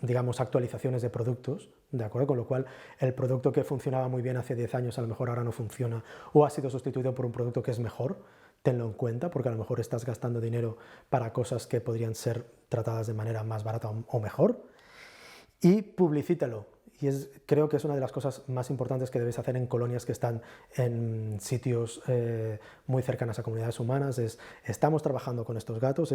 digamos, actualizaciones de productos, ¿de acuerdo? Con lo cual, el producto que funcionaba muy bien hace 10 años a lo mejor ahora no funciona, o ha sido sustituido por un producto que es mejor. Tenlo en cuenta, porque a lo mejor estás gastando dinero para cosas que podrían ser tratadas de manera más barata o mejor. Y publicítalo. Y creo que es una de las cosas más importantes que debéis hacer en colonias que están en sitios muy cercanos a comunidades humanas. Estamos trabajando con estos gatos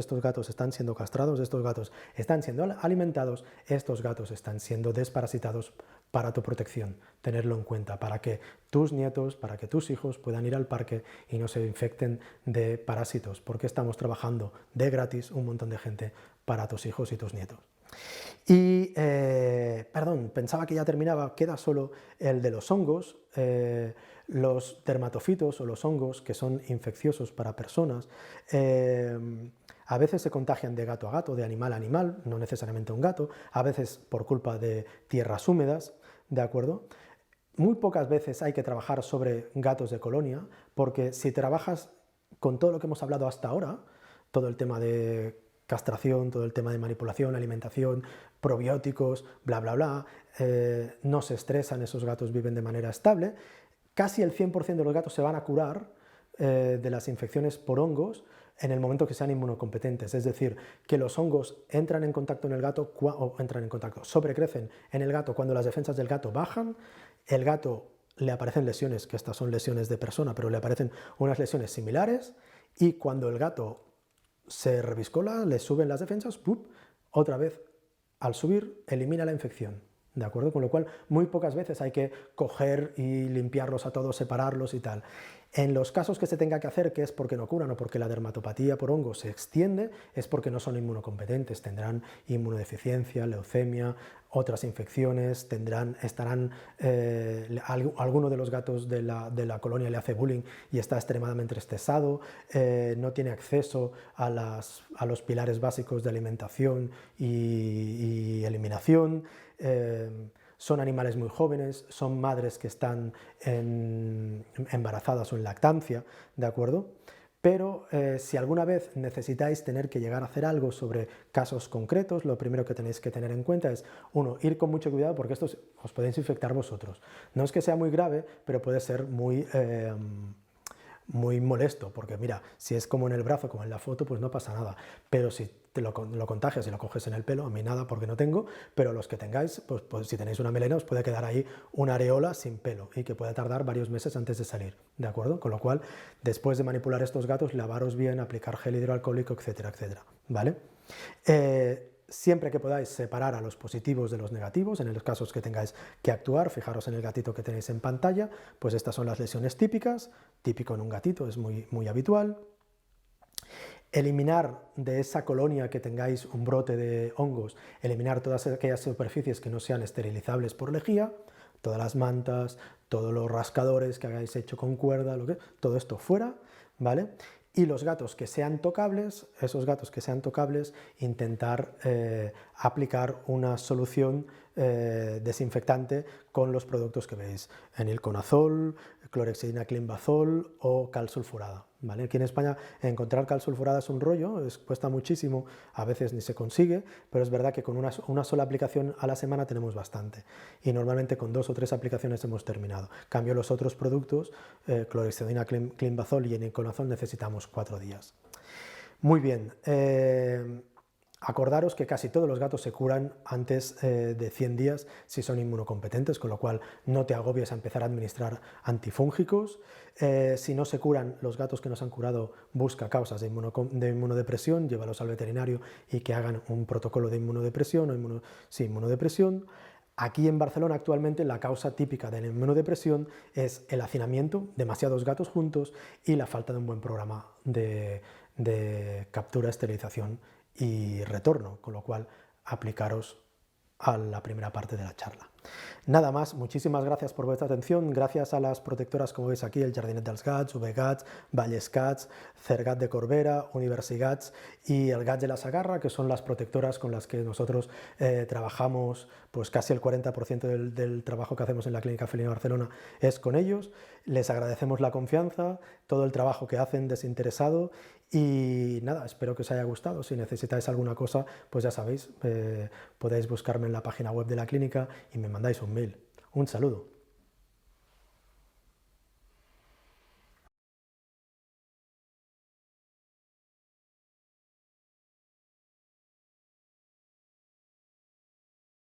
están siendo castrados, estos gatos están siendo alimentados, estos gatos están siendo desparasitados para tu protección. Tenerlo en cuenta, para que tus nietos, para que tus hijos puedan ir al parque y no se infecten de parásitos, porque estamos trabajando de gratis un montón de gente para tus hijos y tus nietos. Y, perdón, pensaba que ya terminaba, queda solo el de los hongos. Los dermatofitos o los hongos que son infecciosos para personas, a veces se contagian de gato a gato, de animal a animal, no necesariamente un gato, a veces por culpa de tierras húmedas, ¿de acuerdo? Muy pocas veces hay que trabajar sobre gatos de colonia, porque si trabajas con todo lo que hemos hablado hasta ahora, todo el tema de castración, todo el tema de manipulación, alimentación, probióticos, bla, bla, bla, no se estresan, esos gatos viven de manera estable, casi el 100% de los gatos se van a curar de las infecciones por hongos en el momento que sean inmunocompetentes, es decir, que los hongos entran en contacto en el gato, sobrecrecen en el gato cuando las defensas del gato bajan, el gato le aparecen lesiones, que estas son lesiones de persona, pero le aparecen unas lesiones similares, y cuando el gato se reviscola, le suben las defensas, ¡pup!, otra vez al subir elimina la infección. ¿De acuerdo? Con lo cual, muy pocas veces hay que coger y limpiarlos a todos, separarlos y tal. En los casos que se tenga que hacer, que es porque no curan o porque la dermatopatía por hongo se extiende, es porque no son inmunocompetentes, tendrán inmunodeficiencia, leucemia, otras infecciones, alguno de los gatos de la colonia le hace bullying y está extremadamente estresado, no tiene acceso a los pilares básicos de alimentación y eliminación, son animales muy jóvenes, son madres que están embarazadas o en lactancia, ¿de acuerdo? Pero si alguna vez necesitáis tener que llegar a hacer algo sobre casos concretos, lo primero que tenéis que tener en cuenta es, uno, ir con mucho cuidado porque estos os podéis infectar vosotros. No es que sea muy grave, pero puede ser muy molesto, porque mira, si es como en el brazo, como en la foto, pues no pasa nada, pero si te lo contagias y lo coges en el pelo, a mí nada porque no tengo, pero los que tengáis, pues si tenéis una melena os puede quedar ahí una areola sin pelo y que puede tardar varios meses antes de salir, ¿de acuerdo? Con lo cual, después de manipular estos gatos, lavaros bien, aplicar gel hidroalcohólico, etcétera, etcétera, ¿vale? Siempre que podáis separar a los positivos de los negativos, en los casos que tengáis que actuar, fijaros en el gatito que tenéis en pantalla, pues estas son las lesiones típicas, típico en un gatito, es muy, muy habitual. Eliminar de esa colonia que tengáis un brote de hongos, eliminar todas aquellas superficies que no sean esterilizables por lejía, todas las mantas, todos los rascadores que hayáis hecho con cuerda, todo esto fuera, ¿vale? Y los gatos que sean tocables, esos gatos que sean tocables, intentar aplicar una solución desinfectante con los productos que veis, enilconazol, clorhexidina climbazol o cal sulfurada, ¿vale? Aquí en España encontrar cal sulfurada es un rollo, cuesta muchísimo, a veces ni se consigue, pero es verdad que con una sola aplicación a la semana tenemos bastante y normalmente con 2 o 3 aplicaciones hemos terminado. En cambio los otros productos, clorhexidina climbazol y enilconazol, necesitamos 4 días. Muy bien. Acordaros que casi todos los gatos se curan antes de 100 días si son inmunocompetentes, con lo cual no te agobies a empezar a administrar antifúngicos. Si no se curan los gatos que no se han curado, busca causas de inmunodepresión, llévalos al veterinario y que hagan un protocolo de inmunodepresión o inmunodepresión. Aquí en Barcelona actualmente la causa típica de la inmunodepresión es el hacinamiento, demasiados gatos juntos y la falta de un buen programa de captura, esterilización y retorno, con lo cual aplicaros a la primera parte de la charla. Nada más, muchísimas gracias por vuestra atención, gracias a las protectoras como veis aquí, el Jardinet dels Gats, VGats, Vallescats, Cergat de Corbera, Universigats y el Gats de la Sagarra, que son las protectoras con las que nosotros trabajamos, pues casi el 40% del trabajo que hacemos en la Clínica Felina Barcelona es con ellos. Les agradecemos la confianza, todo el trabajo que hacen desinteresado y nada, espero que os haya gustado. Si necesitáis alguna cosa, pues ya sabéis, podéis buscarme en la página web de la clínica y me mandáis un mail. Un saludo.